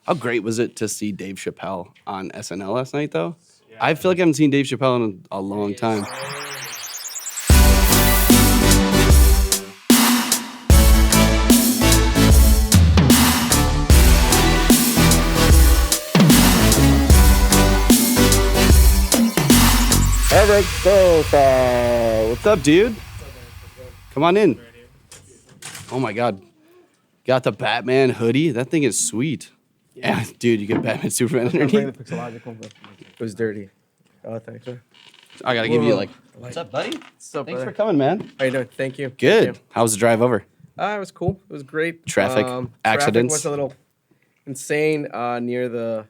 How great was it to see Dave Chappelle on SNL last night, though? Yeah. I feel like I haven't seen Dave Chappelle in a long time. Erick Sosa. What's up, dude? Come on in. Oh my God. Got the Batman hoodie. That thing is sweet. Yeah, dude, you get Batman Superman underneath. The pixelological, but it was dirty. Oh, thanks, man. I gotta give you like, what's up, buddy? What's up, Thanks brother? for coming, man. How you doing? Thank you. Good. Thank you. How was the drive over? It was cool. It was great. Traffic, accidents? Traffic was a little insane near the,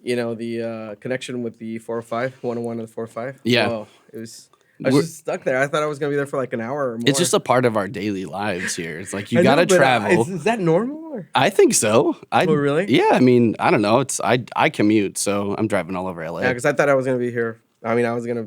the connection with the 405, 101 and the 405. Yeah. Oh, it was. I was just stuck there. I thought I was gonna be there for like an hour or more. It's just a part of our daily lives here. It's like you I know, gotta but, travel. is that normal? Or? I think so. Oh, really? Yeah, I mean, I don't know. I commute, so I'm driving all over LA. Yeah, because I thought I was gonna be here. I mean, I was gonna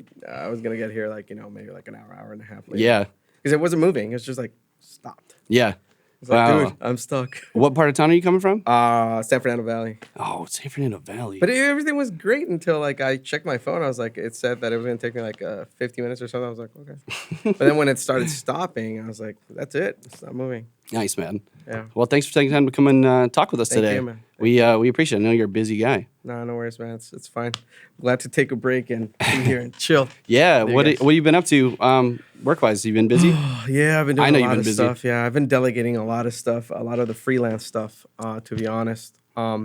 get here like maybe like an hour and a half later. Yeah. Because it wasn't moving. It was just like stopped. Yeah. It's like, dude, I'm stuck. What part of town are you coming from? San Fernando Valley. Oh, San Fernando Valley. But everything was great until like I checked my phone. I was like, it said that it was gonna take me like 50 minutes or something. I was like, okay. But then when it started stopping, I was like, that's it. It's not moving. Nice, man. Yeah. Well, thanks for taking time to come and talk with us Thank today. you, man. We appreciate it. I know you're a busy guy. No worries, man. It's fine. Glad to take a break and be here and chill. Yeah. What have you been up to work-wise? You been busy? Yeah, I've been doing I know a you've lot been of busy. stuff. Yeah, I've been delegating a lot of stuff, a lot of the freelance stuff. To be honest, I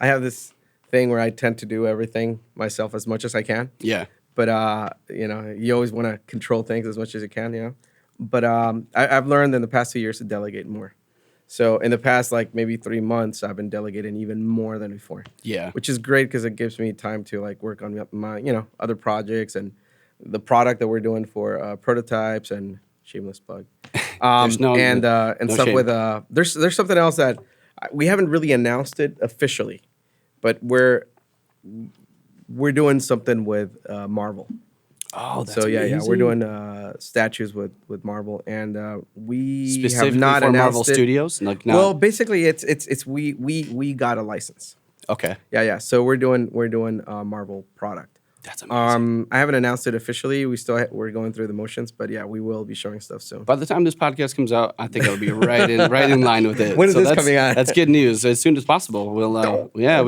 have this thing where I tend to do everything myself as much as I can. Yeah. But you always want to control things as much as you can, But I've learned in the past 2 years to delegate more. So in the past, like maybe 3 months, I've been delegating even more than before. Yeah. Which is great because it gives me time to like work on my other projects and the product that we're doing for prototypes and shameless plug. No Stuff shame. with there's something else that we haven't really announced it officially, but we're doing something with Marvel. Oh, that's So amazing. we're doing statues with Marvel, and we Specifically have not for announced Marvel it. Studios? Like, no. Well, basically, it's we got a license. Okay. Yeah. So we're doing Marvel product. That's amazing. I haven't announced it officially. We're going through the motions, but yeah, we will be showing stuff soon. By the time this podcast comes out, I think it'll be right in line with it. When is this that's, coming out? That's good news. As soon as possible. We'll Okay.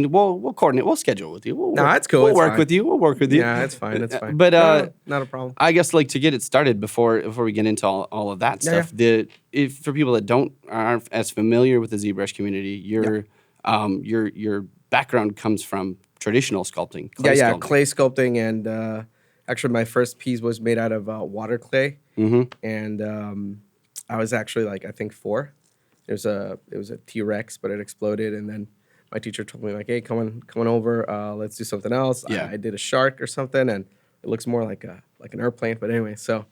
we'll coordinate. We'll schedule with you. It's cool. We'll It's work fine. with you. We'll work with you. Yeah, it's fine. It's fine. But No, not a problem. I guess like to get it started before we get into all of that stuff. If for people that aren't as familiar with the ZBrush community, your background comes from traditional sculpting. Sculpting. Clay sculpting, and actually my first piece was made out of water clay, and I was actually like I think 4. It was a T-Rex, but it exploded, and then my teacher told me like, hey, come on over, let's do something else. Yeah. I did a shark or something, and it looks more like an airplane, but anyway, so.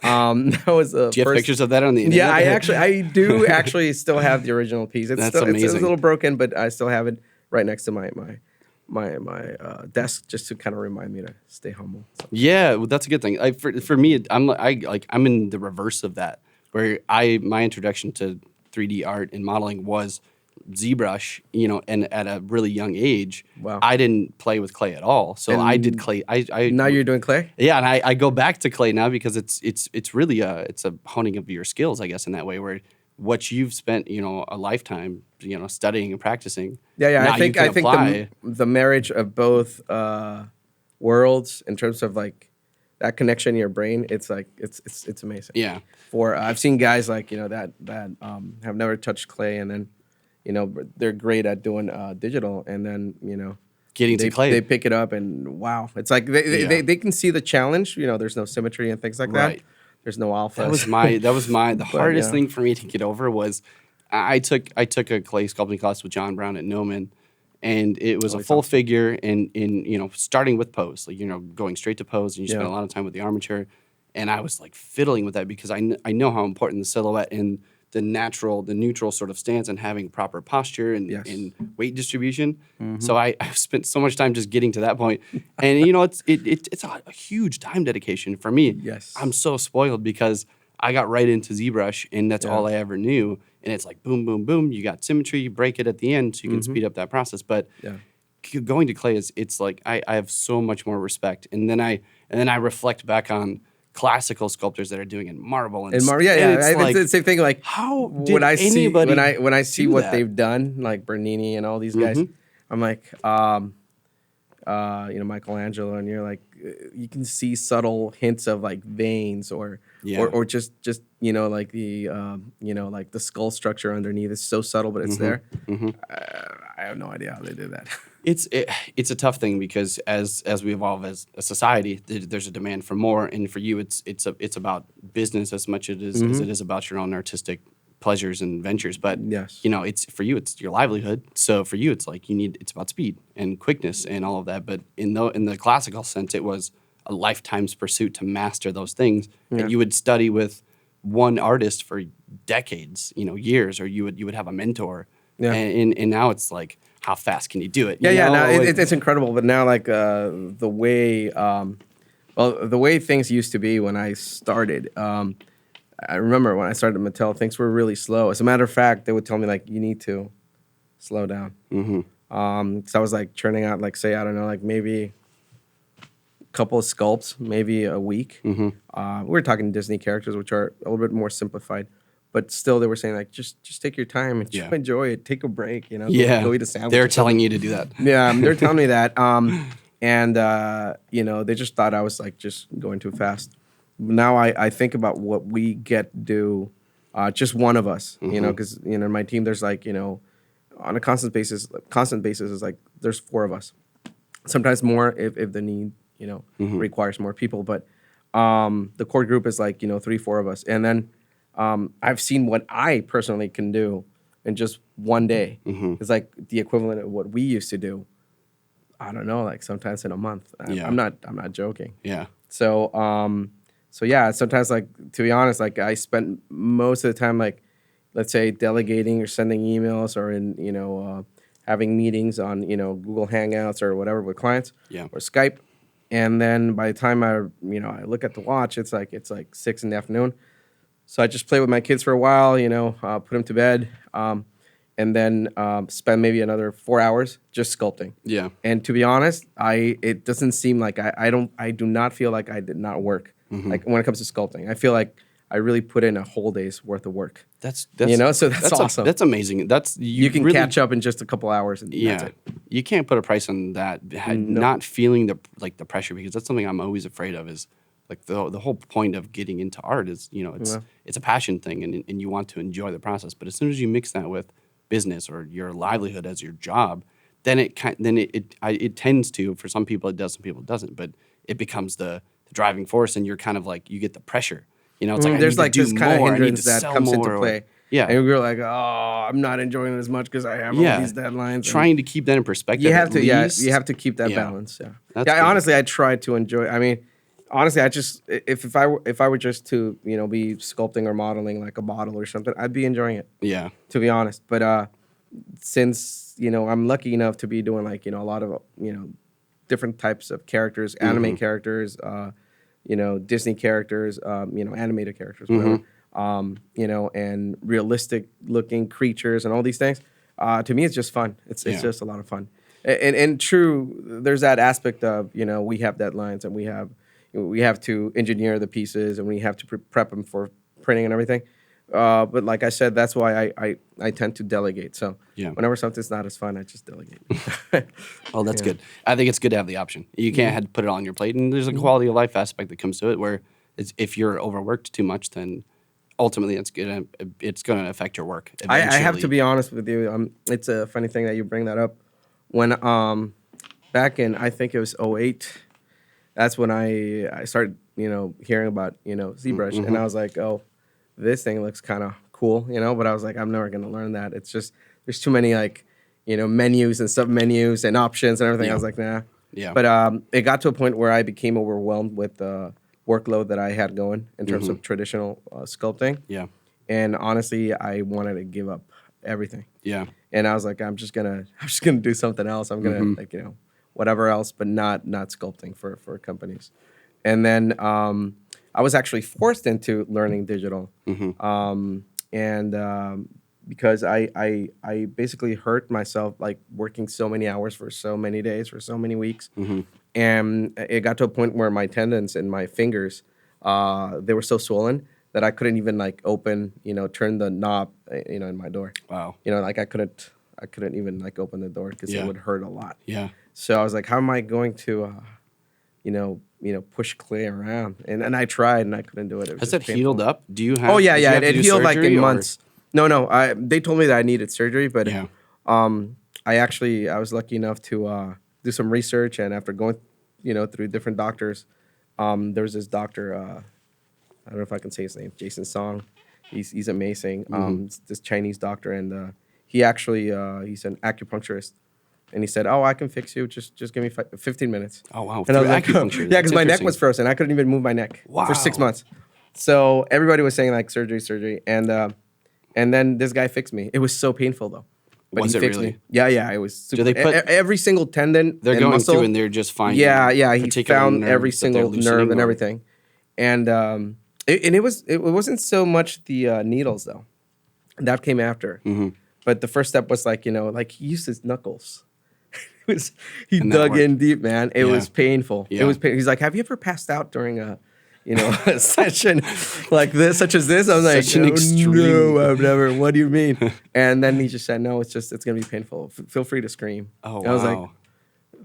That was the Do you have first pictures of that on the internet? Yeah, I do actually still have the original piece. It's That's still, It's amazing. a little broken, but I still have it right next to my desk, just to kind of remind me to stay humble. So. Yeah, well, that's a good thing. For me, I'm in the reverse of that, where my introduction to 3D art and modeling was ZBrush, and at a really young age, Wow. I didn't play with clay at all. So I did clay. Now you're doing clay? Yeah, and I go back to clay now because it's really a honing of your skills, I guess, in that way, where what you've spent a lifetime studying and practicing. Yeah. now I think you can apply. the marriage of both worlds in terms of like that connection in your brain, it's like it's amazing. Yeah. I've seen guys like that have never touched clay, and then they're great at doing digital, and then Getting to clay. they pick it up, and wow, it's like they can see the challenge. There's no symmetry and things like Right. that. There's no alpha. That was the hardest yeah. thing for me to get over was I took a clay sculpting class with John Brown at Noman, and it was a full figure and in starting with pose, like going straight to pose, and you spend a lot of time with the armature, and I was like fiddling with that because I know how important the silhouette and the neutral sort of stance and having proper posture and weight distribution. So I spent so much time just getting to that point. And it's a huge time dedication for me. Yes. I'm so spoiled because I got right into ZBrush, and that's all I ever knew. And it's like boom, boom, boom. You got symmetry, you break it at the end, so you can speed up that process. But going to clay it's like I have so much more respect. And then I reflect back on classical sculptors that are doing it in marble and marble. it's like, it's the same thing. Like how did when I see what they've done, like Bernini and all these guys, I'm like, Michelangelo, and you're like, you can see subtle hints of like veins or just like the like the skull structure underneath is so subtle, but it's there. I have no idea how they did that. It's a tough thing because as we evolve as a society, there's a demand for more, and for you, it's about business as much as it is about your own artistic pleasures and ventures. But it's for you, it's your livelihood. So for you, it's like it's about speed and quickness and all of that. But in the classical sense, it was a lifetime's pursuit to master those things, and you would study with one artist for decades, years, or you would have a mentor. And now it's like, how fast can you do it? Now it's incredible. But now, like the way things used to be when I started. I remember when I started at Mattel, things were really slow. As a matter of fact, they would tell me like, you need to slow down. So I was like churning out, like, say, I don't know, like maybe a couple of sculpts, maybe a week. We were talking Disney characters, which are a little bit more simplified. But still, they were saying, like, just take your time and enjoy it. Take a break, go eat a sandwich. They're telling you to do that. They're telling me that. They just thought I was, like, just going too fast. Now I think about what we get to do, just one of us, because, in my team, there's, like, on a constant basis is, like, there's 4 of us. Sometimes more if the need, requires more people. But the core group is, like, 3, 4 of us. And then I've seen what I personally can do in just one day. It's like the equivalent of what we used to do. I don't know, like sometimes in a month. I'm not joking. So sometimes, like, to be honest, like I spent most of the time, like, let's say delegating or sending emails or in having meetings on Google Hangouts or whatever with clients or Skype. And then by the time I look at the watch, it's like 6 in the afternoon. So I just play with my kids for a while, put them to bed, and then spend maybe another 4 hours just sculpting. And to be honest, it doesn't seem like I do not feel like I did not work. Like when it comes to sculpting, I feel like I really put in a whole day's worth of work. That's so that's awesome. That's amazing. You can really catch up in just a couple hours, and that's it. You can't put a price on that. Not feeling the pressure, because that's something I'm always afraid of. Is like the whole point of getting into art is it's a passion thing, and you want to enjoy the process. But as soon as you mix that with business or your livelihood as your job, then it tends to, for some people it does, some people it doesn't. But it becomes the driving force, and you're kind of like, you get the pressure. It's like there's like this kind of hindrance that comes into play. And we're like, oh, I'm not enjoying it as much because I have all these deadlines. Trying to keep that in perspective. You have to, you have to keep that balance. Honestly, I try to enjoy. I mean, honestly, I just if I were just to be sculpting or modeling like a model or something, I'd be enjoying it. To be honest, but since I'm lucky enough to be doing like a lot of different types of characters, anime characters, Disney characters, animated characters, whatever, and realistic looking creatures and all these things. To me, it's just fun. It's just a lot of fun. And true, there's that aspect of we have deadlines and we have to engineer the pieces and we have to prep them for printing and everything. But like I said, that's why I tend to delegate. So whenever something's not as fun, I just delegate. Well, that's good. I think it's good to have the option. You can't have to put it all on your plate. And there's a quality of life aspect that comes to it where if you're overworked too much, then ultimately it's going to affect your work eventually. I have to be honest with you. It's a funny thing that you bring that up. When back in, I think it was 2008, that's when I started, hearing about, ZBrush. And I was like, oh, this thing looks kind of cool, but I was like, I'm never going to learn that. It's just, there's too many menus and sub-menus and options and everything. I was like, nah. But it got to a point where I became overwhelmed with the workload that I had going in terms of traditional sculpting. And honestly, I wanted to give up everything. And I was like, I'm just gonna do something else. I'm gonna whatever else, but not sculpting for companies. And then I was actually forced into learning digital, because I basically hurt myself like working so many hours for so many days for so many weeks, and it got to a point where my tendons and my fingers, they were so swollen that I couldn't even like open, turn the knob, in my door. Wow. Like I couldn't even like open the door because it would hurt a lot. Yeah. So I was like, how am I going to, push clay around? And I tried and I couldn't do it. It was Has just that healed painful. up? Do you have? Oh yeah, did you yeah. have to It do healed like surgery, in or- months. No. They told me that I needed surgery, but Yeah. I was lucky enough to do some research, and after going, through different doctors, there was this doctor. I don't know if I can say his name, Jason Song. He's amazing. This Chinese doctor, and he actually he's an acupuncturist, and he said, "Oh, I can fix you. Just give me 15 minutes." Oh wow. And I was Through like, acupuncture. yeah, That's because my neck interesting. was frozen. I couldn't even move my neck for 6 Wow. months. So everybody was saying like surgery, and then this guy fixed me. It was so painful though. But Was he it fixed really? me. Yeah, it was super. they put- every single tendon They're and going muscle, through and they're just finding. yeah, he particular found nerves every that they're single nerve loosening, and or- everything. And it wasn't so much the needles though. That came after. But the first step was like, like he used his knuckles. He And that dug in worked. deep, man. It was painful. Yeah. It was painful. He's like, have you ever passed out during a a session like this, such as this? I was like, Such an extreme- no, I've never. What do you mean? And then he just said, no, it's going to be painful. Feel free to scream. Oh And I was like, wow.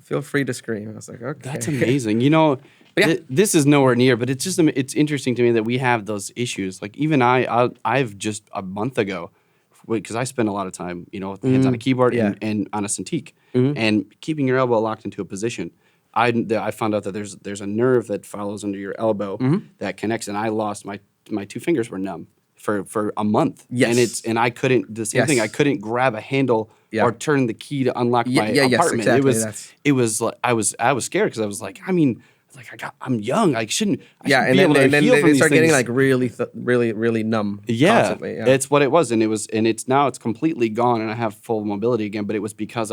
feel free to scream. I was like, okay. That's amazing. Yeah. This is nowhere near, but it's just it's interesting to me that we have those issues. Like even I've just a month ago, because I spend a lot of time, with hands on a keyboard Yeah. and on a Cintiq, and keeping your elbow locked into a position. I found out that there's a nerve that follows under your elbow that connects, and I lost my two fingers were numb for a month. Yes. And I couldn't the same thing. I couldn't grab a handle or turn the key to unlock my yes, apartment. exactly. It was like I was scared because I was like, I'm young. I shouldn't. I Yeah, should and be then, able to and then heal from they these start getting things. like really numb. Yeah, Constantly. Yeah. it's what it was, and it's completely gone, and I have full mobility again. But it was because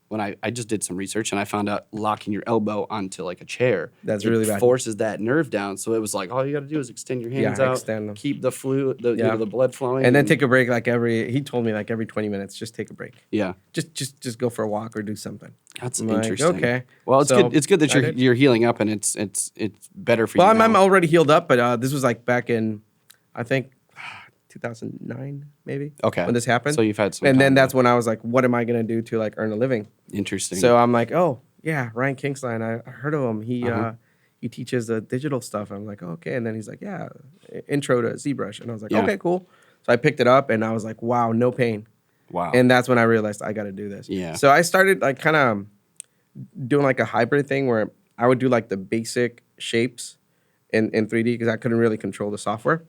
when I just did some research and I found out locking your elbow onto like a chair, That's it really bad. forces that nerve down. So it was like all you got to do is extend your hands out, extend them. keep the the blood flowing, And then take a break he told me like every 20 minutes, just take a break. yeah. Just go for a walk or do something. That's I'm like, interesting. okay. Well, it's So, good. It's good that I did. you're healing up, and it's better for Well, you. I'm now. already healed up, but this was like back in, I think, 2009 maybe. Okay. When this happened. So you've had some And time then to- that's when I was like, what am I gonna do to like earn a living? Interesting. So I'm like, oh yeah, Ryan Kingsline. I heard of him. He teaches the digital stuff. I'm like, oh, okay. And then he's like, yeah, intro to ZBrush. And I was like, Yeah. okay, cool. So I picked it up and I was like, wow, no pain. wow. And that's when I realized I got to do this. Yeah. So I started like kind of doing like a hybrid thing where I would do like the basic shapes in 3D because I couldn't really control the software.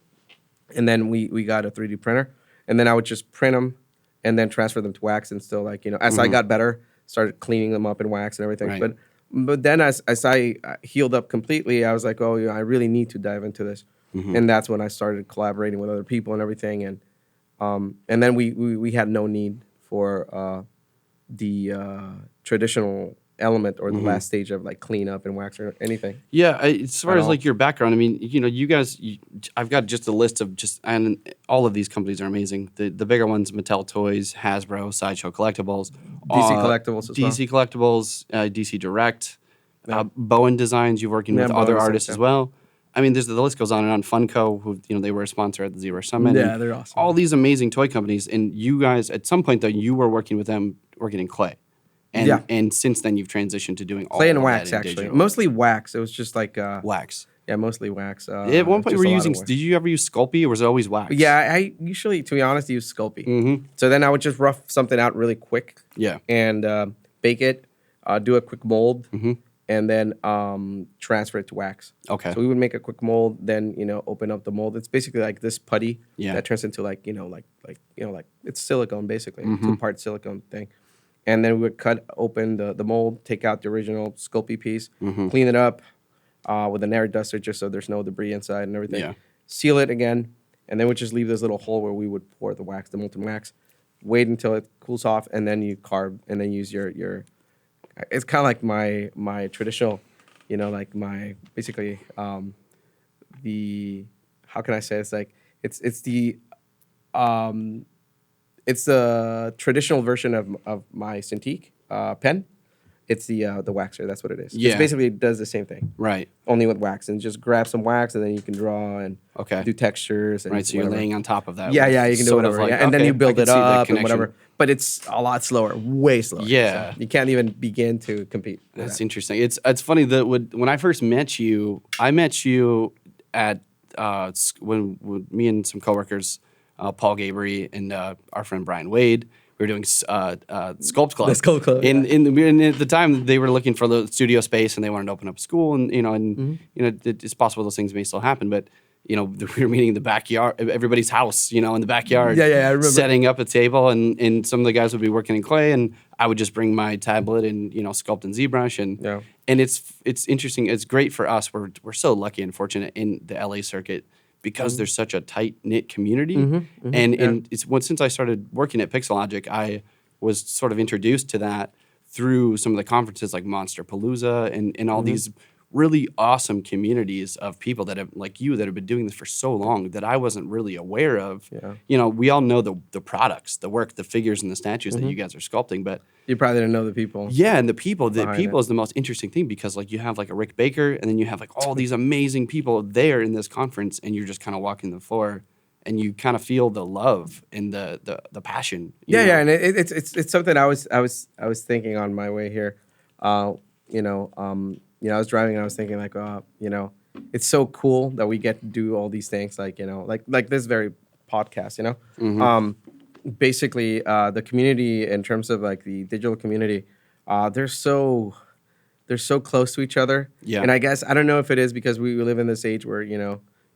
And then we got a 3D printer. And then I would just print them and then transfer them to wax and still like, as I got better, started cleaning them up in wax and everything. Right. But then as I healed up completely, I was like, oh, I really need to dive into this. And that's when I started collaborating with other people and everything. And then we had no need for the traditional element or the last stage of like cleanup and wax or anything. Yeah, as far At as all. like your background, I mean, you guys, I've got just a list of and all of these companies are amazing. The bigger ones, Mattel Toys, Hasbro, Sideshow Collectibles, DC Collectibles as well. DC Collectibles, DC Direct, Bowen Designs. You're working with Bowen other Designs, artists yeah. as well. I mean, the list goes on and on. Funko, who they were a sponsor at the ZBrush Summit. Yeah, and they're awesome. All these amazing toy companies, and you guys at some point though, you were working with them, working in clay. And, Yeah. and since then, you've transitioned to doing Clay all and of wax, that in actually. digital. Mostly wax. It was just like, wax. yeah, mostly wax. At one point, just we were a lot of using. wax. Did you ever use Sculpey, or was it always wax? Yeah, I usually, to be honest, use Sculpey. Mm-hmm. So then I would just rough something out really quick Yeah. and bake it, do a quick mold, Mm-hmm. and then transfer it to wax. Okay. So we would make a quick mold, then open up the mold. It's basically like this putty Yeah. that turns into like it's silicone basically, Mm-hmm. 2-part silicone thing. And then we would cut open the mold, take out the original Sculpey piece, Mm-hmm. clean it up with an air duster just so there's no debris inside and everything. Yeah. Seal it again, and then we just leave this little hole where we would pour the wax, the molten wax. Wait until it cools off, and then you carve, and then use your. It's kind of like my traditional, like my basically how can I say, it's like it's the traditional version of my Cintiq pen. It's the waxer. That's what it is. Yeah. It basically does the same thing. Right. Only with wax, and just grab some wax, and then you can draw and do textures. And right. So whatever. You're laying on top of that. Yeah, you can do whatever. Like, and then you build it up and whatever. connection. But it's a lot slower, way slower. Yeah. So you can't even begin to compete. That's interesting. It's funny that when I first met you, I met you at when me and some coworkers, Paul Gabry and our friend Brian Wade. We were doing Sculpt Club. The Sculpt Club. And at the time, they were looking for the studio space, and they wanted to open up a school. And it's possible those things may still happen. But we were meeting in the backyard, everybody's house, in the backyard. Yeah, I remember. Setting up a table, and some of the guys would be working in clay, and I would just bring my tablet and sculpt in ZBrush, and it's interesting. It's great for us. We're so lucky and fortunate in the LA circuit. Because there's such a tight-knit community. And since I started working at Pixelogic, I was sort of introduced to that through some of the conferences like Monster Palooza and all these really awesome communities of people that have, like you, that have been doing this for so long that I wasn't really aware of. Yeah. We all know the products, the work, the figures, and the statues that you guys are sculpting, but you probably didn't know the people. Yeah, and the people is the most interesting thing because like you have like a Rick Baker, and then you have like all these amazing people there in this conference, and you're just kind of walking the floor, and you kind of feel the love and the passion. Yeah, and it's something I was thinking on my way here. I was driving and I was thinking like, it's so cool that we get to do all these things, like this very podcast, Basically, the community in terms of like the digital community, they're so close to each other. Yeah. And I guess, I don't know if it is because we live in this age where,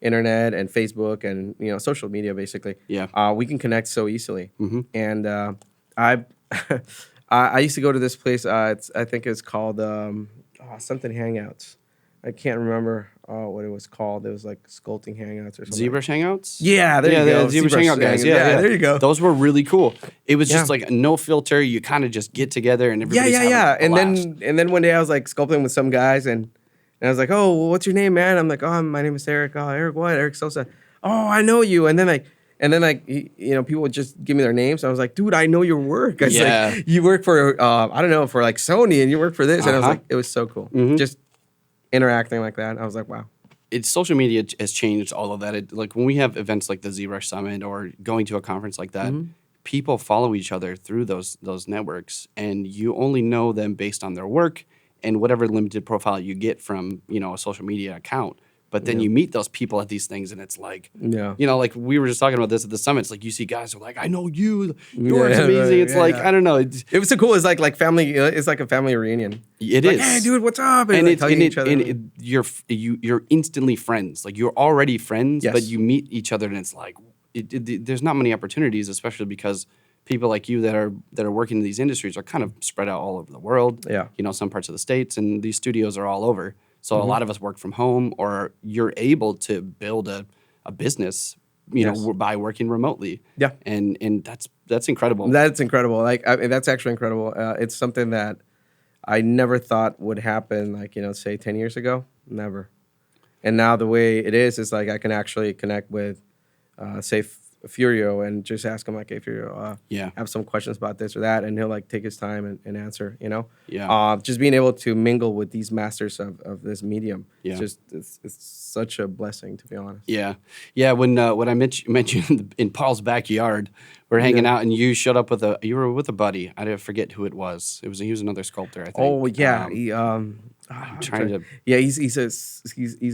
internet and Facebook and, social media, basically. Yeah. We can connect so easily. And I used to go to this place, I think it's called something Hangouts. I can't remember what it was called. It was like sculpting Hangouts or something. ZBrush Hangouts? Yeah, there you go. ZBrush Hangout guys. Yeah, there you go. Those were really cool. It was just like no filter. You kind of just get together and everybody's having a blast. And then one day I was like sculpting with some guys and I was like, oh, well, what's your name, man? I'm like, oh, my name is Erick. Oh, Erick what? Erick Sosa. Oh, I know you. And then people would just give me their names. I was like, dude, I know your work. I was like, you work for, I don't know, for like Sony and you work for this. And I was like, it was so cool. Just interacting like that. I was like, wow. Social media has changed all of that. Like when we have events like the ZBrush Summit or going to a conference like that, people follow each other through those networks, and you only know them based on their work and whatever limited profile you get from a social media account. But then you meet those people at these things, and it's like, like we were just talking about this at the summit. It's like you see guys who are like, I know you, yours is amazing. It's like, I don't know. It was so cool. It's like family. It's like a family reunion. It is. Hey, dude, what's up? And each other. You're instantly friends. Like you're already friends, but you meet each other, and it's like there's not many opportunities, especially because people like you that are working in these industries are kind of spread out all over the world. Yeah, some parts of the States, and these studios are all over. So a lot of us work from home, or you're able to build a business, by working remotely. Yeah, and that's incredible. That's incredible. That's actually incredible. It's something that I never thought would happen. Like say 10 years ago, never. And now the way it is like I can actually connect with, say Furio and just ask him like, hey Furio, have some questions about this or that, and he'll like take his time and answer. Just being able to mingle with these masters of this medium, it's such a blessing, to be honest. Yeah. When I met you in Paul's backyard, we're hanging out, and you showed up with a buddy. I forget who it was. He was another sculptor, I think. Oh yeah, he's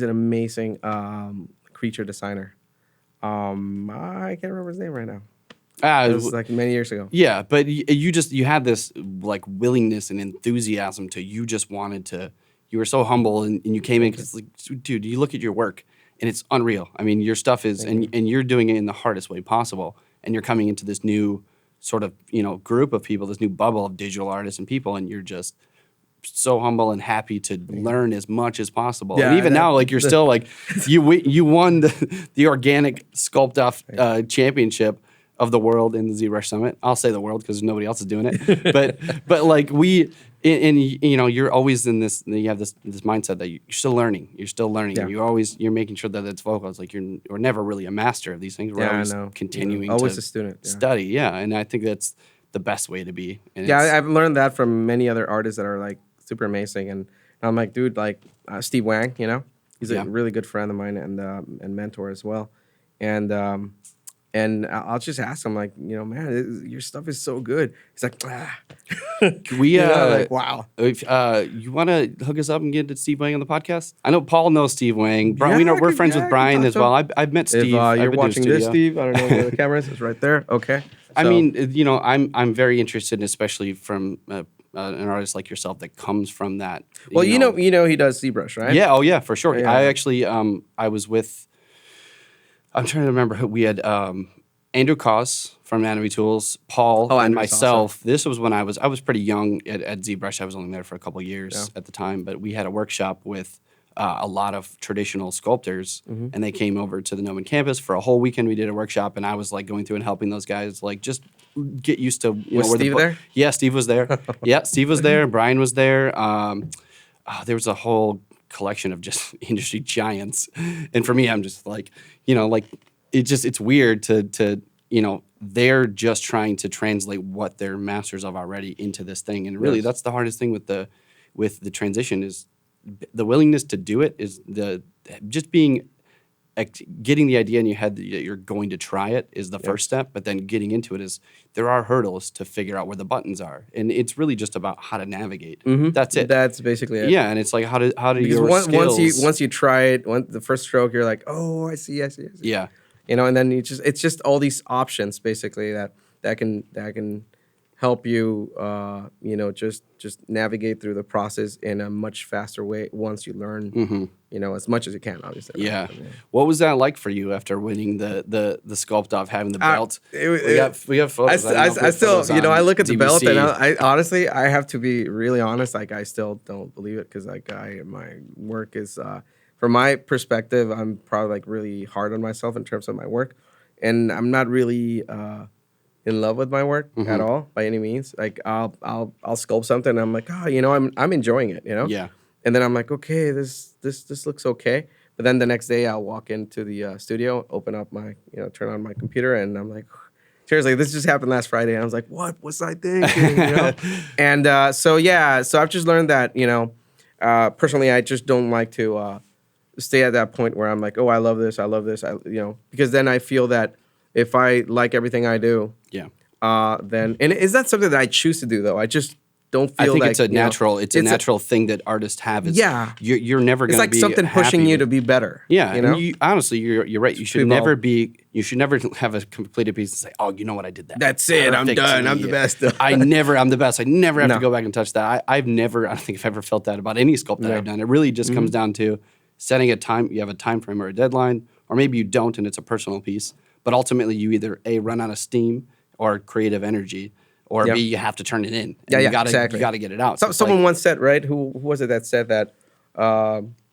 an amazing creature designer. I can't remember his name right now. It was like many years ago. Yeah, but you had this like willingness and enthusiasm you just wanted to. You were so humble, and you came in because like, dude, you look at your work and it's unreal. I mean, your stuff is, and you're doing it in the hardest way possible, and you're coming into this new sort of group of people, this new bubble of digital artists and people, and you're just so humble and happy to learn as much as possible. Yeah, and even now, like you're still like you won the organic Sculpt Off championship of the world in the ZBrush Summit. I'll say the world because nobody else is doing it. But like And you know, you're always in this. You have this mindset that you're still learning. You're still learning. Yeah. And you're making sure that it's vocal. It's like we're never really a master of these things. We're always continuing always to a student. study. Yeah, and I think that's the best way to be. And I've learned that from many other artists that are like super amazing. And I'm like, dude, like Steve Wang, you know, he's a really good friend of mine and mentor as well. And I'll just ask him, like, you know, man, your stuff is so good. He's like, we like, wow. If you want to hook us up and get to Steve Wang on the podcast? I know Paul knows Steve Wang. We're friends with Brian as well. I've met Steve. If you're watching this, Steve, I don't know where the camera is. It's right there. Okay. So. I mean, you know, I'm very interested, especially from an artist like yourself that comes from that. Well, you know, he does ZBrush, right? Yeah. Oh, yeah, for sure. Yeah. I actually, I was with. I'm trying to remember who we had. Andrew Koss from Anatomy Tools, Paul, and myself. Awesome. This was when I was pretty young at ZBrush. I was only there for a couple of years at the time, but we had a workshop with a lot of traditional sculptors, and they came over to the Noman campus for a whole weekend. We did a workshop, and I was like going through and helping those guys, like just get used to. Was Steve there? Yeah, Steve was there. Yeah, Steve was there. Brian was there. There was a whole collection of just industry giants, and for me, I'm just like, you know, like. It's weird to you know, they're just trying to translate what they're masters of already into this thing, and really that's the hardest thing with the transition is the willingness to do it, is just being getting the idea in your head that you're going to try it is the first step, but then getting into it is there are hurdles to figure out where the buttons are, and it's really just about how to navigate. That's it. That's basically it. Yeah, and it's like how do your skills... once you try it, the first stroke, you're like, oh, I see. Yeah. You know, and then it's just all these options basically that can help you, you know, just navigate through the process in a much faster way once you learn, you know, as much as you can, obviously. Yeah. Right? What was that like for you after winning the Sculpt Off, having the belt? We got photos. I still, you know, I look at the belt and I honestly, I have to be really honest. Like, I still don't believe it because like my work is. From my perspective, I'm probably like really hard on myself in terms of my work, and I'm not really in love with my work at all by any means. Like I'll sculpt something, and I'm like, oh, you know, I'm enjoying it, you know. Yeah. And then I'm like, okay, this looks okay. But then the next day, I'll walk into the studio, open up my, you know, turn on my computer, and I'm like, seriously, this just happened last Friday. And I was like, what was I thinking? You know? And so I've just learned that, you know, personally, I just don't like to. Stay at that point where I'm like, oh, I love this, you know, because then I feel that if I like everything I do, then, and is that something that I choose to do though? I just don't feel. I think like, it's a natural thing that artists have. You're never going to be. It's like something pushing you to be better. Yeah, you know. Honestly, you're right. You should never have a completed piece and say, oh, you know what, I did that. That's it. I'm done. I'm the best. I'm the best. I never have to go back and touch that. I don't think I've ever felt that about any sculpt that I've done. It really just comes down to setting a time, you have a time frame or a deadline, or maybe you don't and it's a personal piece. But ultimately, you either A, run out of steam or creative energy, or B, you have to turn it in. And you gotta get it out. Someone once said, right? Who was it that said that,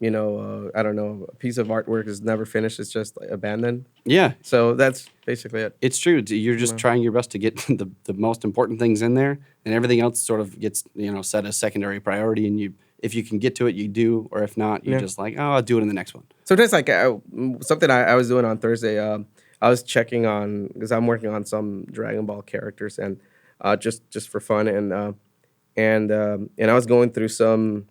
you know, I don't know, a piece of artwork is never finished, it's just like, abandoned? Yeah. So that's basically it. It's true. You're just trying your best to get the most important things in there, and everything else sort of gets, you know, set as secondary priority, and if you can get to it, you do, or if not, you're just like, oh, I'll do it in the next one. So there's like something I was doing on Thursday. I was checking on, because I'm working on some Dragon Ball characters, and just for fun, and I was going through some,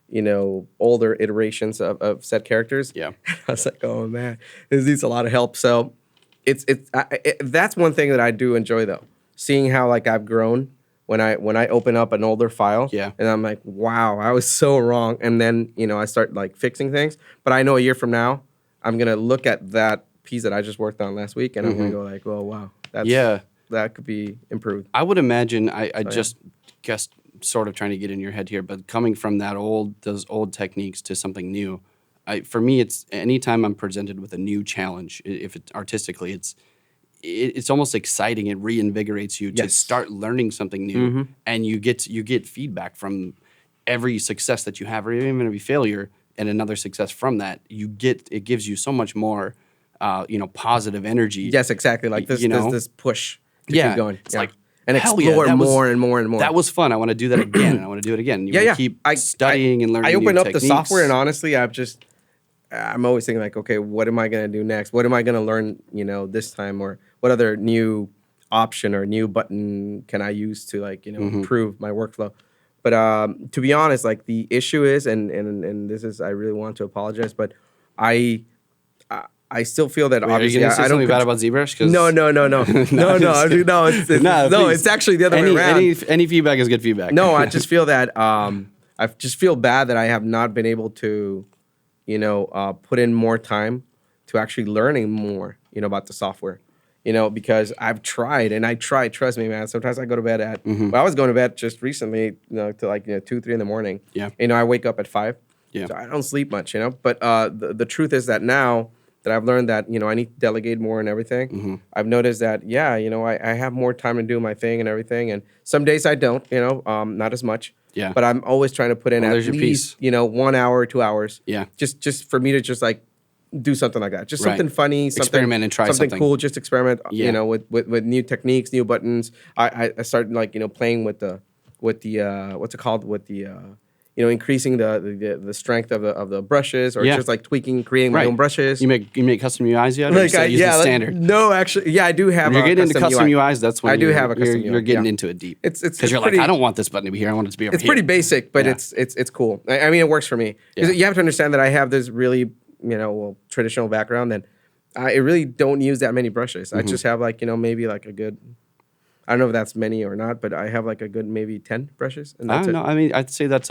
you know, older iterations of said characters. Yeah, I was like, oh man, this needs a lot of help. So that's one thing that I do enjoy though, seeing how like I've grown. When I open up an older file, and I'm like, wow, I was so wrong. And then, you know, I start like fixing things. But I know a year from now, I'm going to look at that piece that I just worked on last week, and I'm going to go like, well, wow, that could be improved. I would imagine, I just guess sort of trying to get in your head here, but coming from those old techniques to something new, for me, it's anytime I'm presented with a new challenge, if it's artistically, it's almost exciting. It reinvigorates you to start learning something new, and you get feedback from every success that you have, or even every failure, and another success from that. It gives you so much more, you know, positive energy. Yes, exactly. Like this push to keep going. It's like, and Hell yeah, explore that was- more and more and more. That was fun. I want to do that again, and I want to do it again. You wanna keep studying and learning. I open new up techniques. the software, and honestly, I'm always thinking like, okay, what am I gonna do next? What am I gonna learn, this time, or what other new option or new button can I use to like, improve my workflow? But to be honest, like the issue is, and this is, I really want to apologize, but I still feel that Wait, obviously are you gonna say I don't something bad about ZBrush? 'Cause- no. It's actually the other way around. Any feedback is good feedback. No, I just feel that I just feel bad that I have not been able to, put in more time to actually learning more, about the software, because I've tried and I tried. Trust me, man. Sometimes I go to bed at. Well, I was going to bed just recently, to like 2, 3 in the morning. Yeah. I wake up at 5. Yeah. So I don't sleep much, But the truth is that now that I've learned that I need to delegate more and everything, I've noticed that I have more time to do my thing and everything, and some days I don't, not as much. Yeah. But I'm always trying to put in at least 1 hour, 2 hours. Yeah. Just for me to just like do something like that, just Right. something funny, something Experiment and try something. cool, just experiment. Yeah. With new techniques, new buttons. I started like playing with the what's it called, with the increasing the strength of the brushes, or just like tweaking, creating my own brushes. You make custom UIs yet? Or Like you use the standard? No, actually, I do have. When you're getting into custom UIs, that's when I do have a custom you're UI, getting yeah. into it deep. It's because you're pretty- like, I don't want this button to be here. I want it to be over It's here. pretty basic, but Yeah. it's cool. I mean, it works for me. 'Cause Yeah. you have to understand that I have this really traditional background, and I really don't use that many brushes. I just have like maybe like a good. I don't know if that's many or not, but I have like a good maybe 10 brushes. And I that's don't it. know. I mean, I'd say that's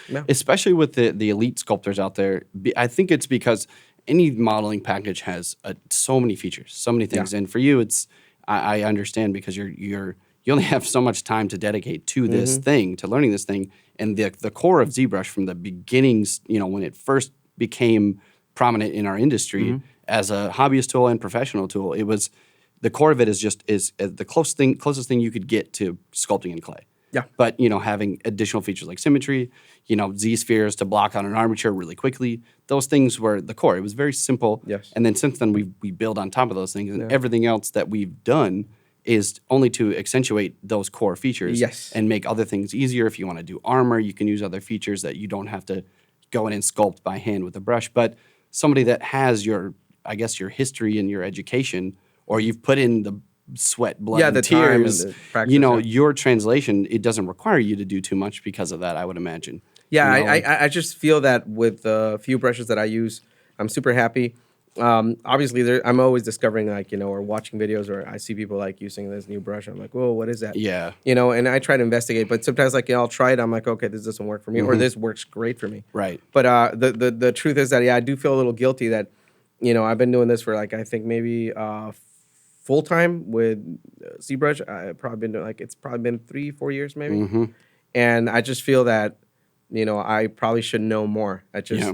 Yeah. especially with the elite sculptors out there. I think it's because any modeling package has so many features, so many things, and for you, it's I understand because you only have so much time to dedicate to this thing, to learning this thing, and the core of ZBrush from the beginnings, when it first became prominent in our industry as a hobbyist tool and professional tool, it was. The core of it is the closest thing you could get to sculpting in clay. Yeah. But having additional features like symmetry, Z spheres to block on an armature really quickly, those things were the core. It was very simple. Yes. And then since then we build on top of those things, and everything else that we've done is only to accentuate those core features. Yes. And make other things easier. If you want to do armor, you can use other features that you don't have to go in and sculpt by hand with a brush. But somebody that has your history and your education, or you've put in the sweat, blood, Yeah, and the time and tears, the practice, your translation, it doesn't require you to do too much because of that, I would imagine. Yeah, like- I just feel that with the few brushes that I use, I'm super happy. Obviously, I'm always discovering or watching videos, or I see people like using this new brush. I'm like, whoa, what is that? Yeah. And I try to investigate, but sometimes I'll try it. I'm like, okay, this doesn't work for me, or this works great for me. Right. But the truth is that I do feel a little guilty that I've been doing this for I think maybe full time with ZBrush. I've probably been doing it's probably been 3-4 years maybe, and I just feel that I probably should know more. I just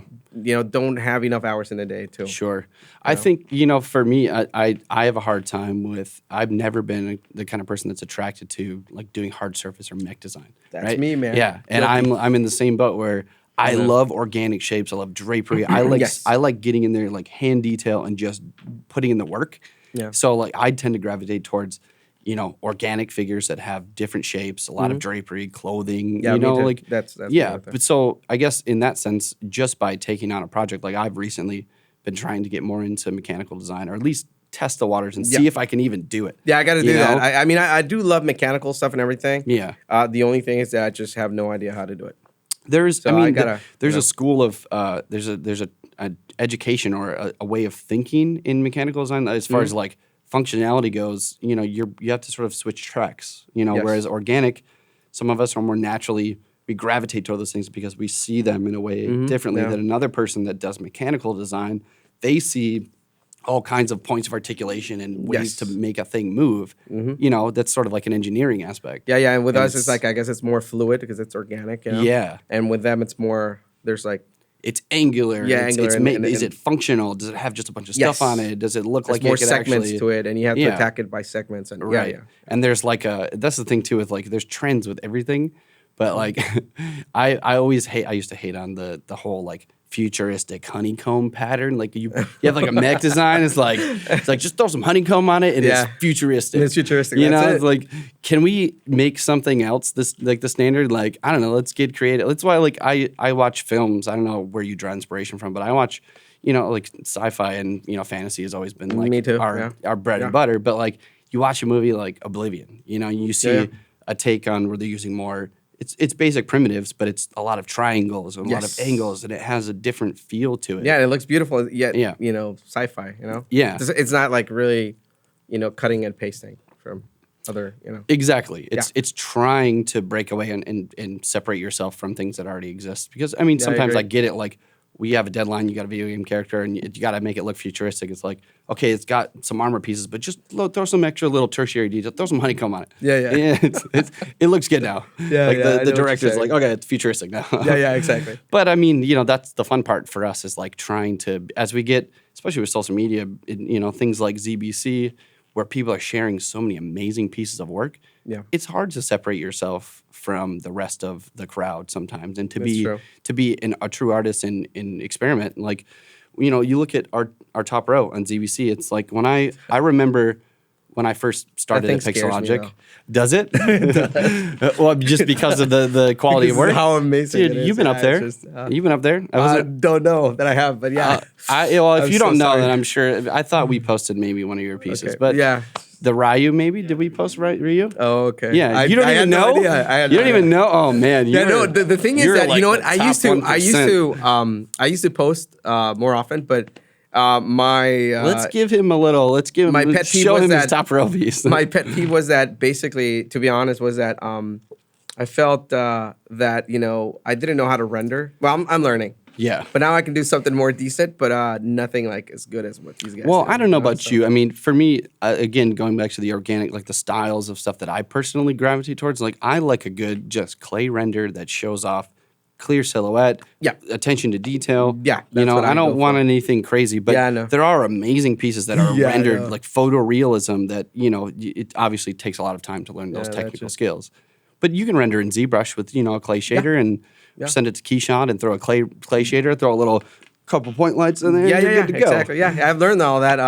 don't have enough hours in the day too. Sure. I think, for me, I have a hard time with, I've never been the kind of person that's attracted to like doing hard surface or mech design. That's right? me, man. Yeah. And I'm in the same boat where I love organic shapes. I love drapery. I like getting in there like hand detail and just putting in the work. Yeah. So I tend to gravitate towards, organic figures that have different shapes, a lot of drapery, clothing, Yeah, me too. That's yeah. what I But so I guess in that sense, just by taking on a project, like I've recently been trying to get more into mechanical design, or at least test the waters and see if I can even do it. Yeah, I got to do You that. know? I mean, I do love mechanical stuff and everything. Yeah. The only thing is that I just have no idea how to do it. There's, So I gotta, there's a school of, there's a education or a way of thinking in mechanical design as far as like functionality goes. You have to sort of switch tracks. Yes. Whereas organic, some of us are more naturally, we gravitate toward those things because we see them in a way differently than another person that does mechanical design. They see all kinds of points of articulation and ways to make a thing move. That's sort of like an engineering aspect. Yeah. And with us, it's I guess it's more fluid because it's organic. Yeah. And with them, it's more, there's it's angular. Yeah, it's, angular. It's is it functional? Does it have just a bunch of stuff on it? Does it look like more it could segments actually, to it, and you have to attack it by segments. And right? Yeah. And there's that's the thing too with there's trends with everything, but I always hate. I used to hate on the whole futuristic honeycomb pattern. Like you have like a mech design. It's like just throw some honeycomb on it and it's futuristic. It's futuristic. You That's know, it. it's like, can we make something else this like the standard? Like, I don't know, let's get creative. That's why like I watch films. I don't know where you draw inspiration from, but I watch, you know, like sci-fi and, you know, fantasy has always been like Me too, our bread and butter. But like you watch a movie like Oblivion, you know, you see a take on where they're using more. It's basic primitives, but it's a lot of triangles and a lot of angles, and it has a different feel to it. Yeah, and it looks beautiful, yet, you know, sci-fi, you know? Yeah. It's not like really, you know, cutting and pasting from other, you know. Exactly. It's trying to break away and separate yourself from things that already exist. Because, I mean, sometimes I get it, like, we have a deadline, you got a video game character, and you got to make it look futuristic. It's like, okay, it's got some armor pieces, but just throw some extra little tertiary detail, throw some honeycomb on it. It looks good now. The director's like, okay, it's futuristic now. Exactly. But I mean, you know, that's the fun part for us is like trying to, as we get, especially with social media, you know, things like ZBC, where people are sharing so many amazing pieces of work. Yeah, it's hard to separate yourself from the rest of the crowd sometimes, and to be a true artist and experiment. Like, you know, you look at our top row on ZBC. It's like when I remember when I first started at Pixelogic. Does it? Well, just because of the quality of work. How amazing Dude, it is. you've been up there. You've been up there. I don't know that I have, but yeah. If you don't know, then I'm sure. I thought we posted maybe one of your pieces, but yeah. The Ryu, maybe? Did we post Ryu? Oh, okay. Yeah, you don't even know. You don't even know. Oh man. No. The thing is that like, you know what? I used to post more often, but let's give him a little. Let's give him. My pet peeve show was him that, his top row piece. My pet peeve was that basically, to be honest, was that I felt that you know I didn't know how to render. Well, I'm learning. Yeah. But now I can do something more decent, but nothing like as good as what these guys do. Well, I don't know about you. I mean, for me, again, going back to the organic, like the styles of stuff that I personally gravitate towards, like I like a good just clay render that shows off clear silhouette, attention to detail. Yeah. You know, I don't want anything crazy, but there are amazing pieces that are rendered like photorealism that, you know, it obviously takes a lot of time to learn those technical skills. But you can render in ZBrush with, you know, a clay shader and send it to Keyshot and throw a clay shader, throw a little couple point lights in there. And you're good to go. Exactly. Yeah, I've learned all that.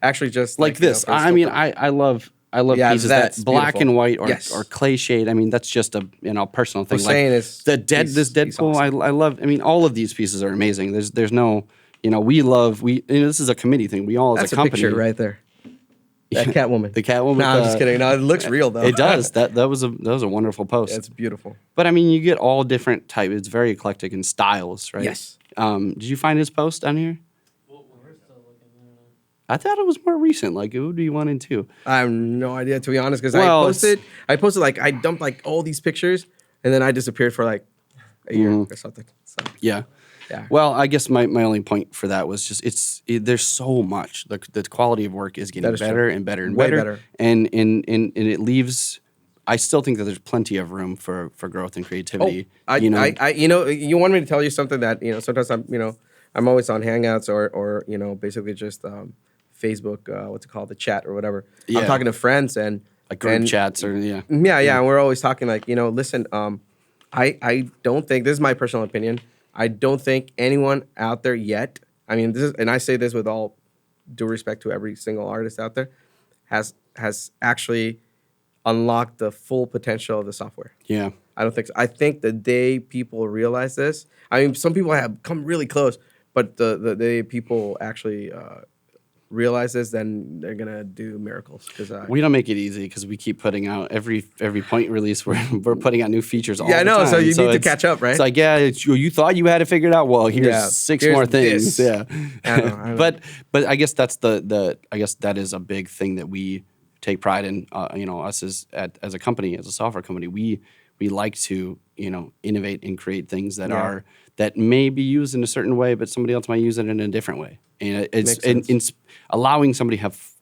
Actually, just like this. You know, I mean, I love pieces that black and white or clay shade. I mean, that's just a personal thing. This Deadpool. Awesome. I love. I mean, all of these pieces are amazing. There's no, you know, this is a committee thing. We all as a company. That's a picture right there. That Catwoman. The Catwoman. No, I'm just kidding. No, it looks real though. It does. That was a wonderful post. It's beautiful. But I mean, you get all different types. It's very eclectic in styles, right? Yes. Did you find his post on here? Well, we're still looking at it. I thought it was more recent. Like it would be 1 and 2. I have no idea, to be honest, because I posted like I dumped like all these pictures and then I disappeared for like a year or something. So. Yeah. Well, I guess my only point for that was just there's so much. The quality of work is getting better and better and better. And it leaves. I still think that there's plenty of room for growth and creativity. You want me to tell you something that, you know, sometimes I'm always on Hangouts or you know, basically just Facebook, what's it called, the chat or whatever. I'm talking to friends and like group chats or and we're always talking like, you know, listen, I don't think, this is my personal opinion, I don't think anyone out there yet, I mean, and I say this with all due respect to every single artist out there, has actually unlocked the full potential of the software. Yeah. I don't think so. I think the day people realize this, I mean, some people have come really close, but the day people actually realize this, then they're gonna do miracles. We don't make it easy because we keep putting out every point release. We're putting out new features all the time. Yeah, I know. So you need to catch up, right? It's like, you thought you had it figured out. Well, here's 6 more things. This. Yeah, I know. But I guess that's I guess that is a big thing that we take pride in. You know, us as a company, as a software company, we like to, you know, innovate and create things that that may be used in a certain way, but somebody else might use it in a different way. And it's allowing somebody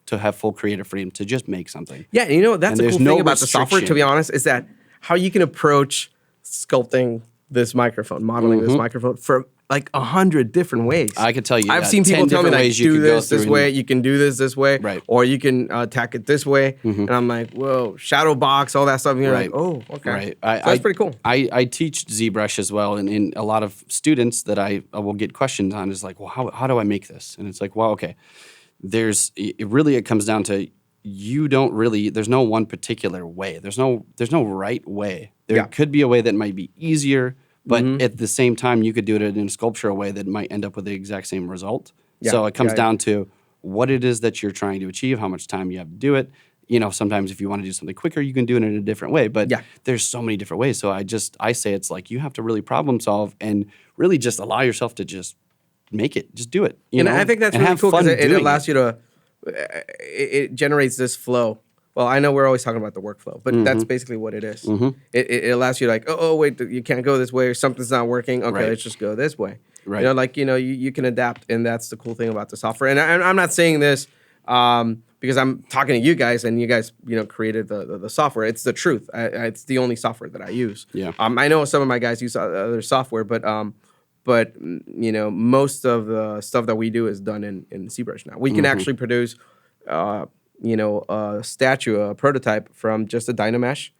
to have full creative freedom to just make something. Yeah, and you know, that's the cool thing about the software, to be honest, is that how you can approach sculpting this microphone, modeling this microphone from like 100 different ways. I could tell you. I've seen people tell me like, do this way. You can do this way, right? Or you can attack it this way. And I'm like, whoa, shadow box, all that stuff. And you're right. like, oh, okay, right. So that's pretty cool. I teach ZBrush as well, and a lot of students that I will get questions on is like, well, how do I make this? And it's like, well, okay, it comes down to there's no one particular way. There's no right way. There could be a way that might be easier. But at the same time, you could do it in a sculptural way that might end up with the exact same result. Yeah. So it comes down to what it is that you're trying to achieve, how much time you have to do it. Sometimes if you want to do something quicker, you can do it in a different way. But there's so many different ways. So I say it's like you have to really problem solve and really just allow yourself to just make it, just do it. You know? I think that's really cool because it allows you to. It generates this flow. Well, I know we're always talking about the workflow, but that's basically what it is. It allows you like, oh, wait, you can't go this way or something's not working. Okay, let's just go this way. Right. You can adapt, and that's the cool thing about the software. And I'm not saying this because I'm talking to you guys, and you guys, created the software. It's the truth. It's the only software that I use. Yeah. I know some of my guys use other software, but most of the stuff that we do is done in ZBrush now. We can actually produce. A statue, a prototype from just a Dynamesh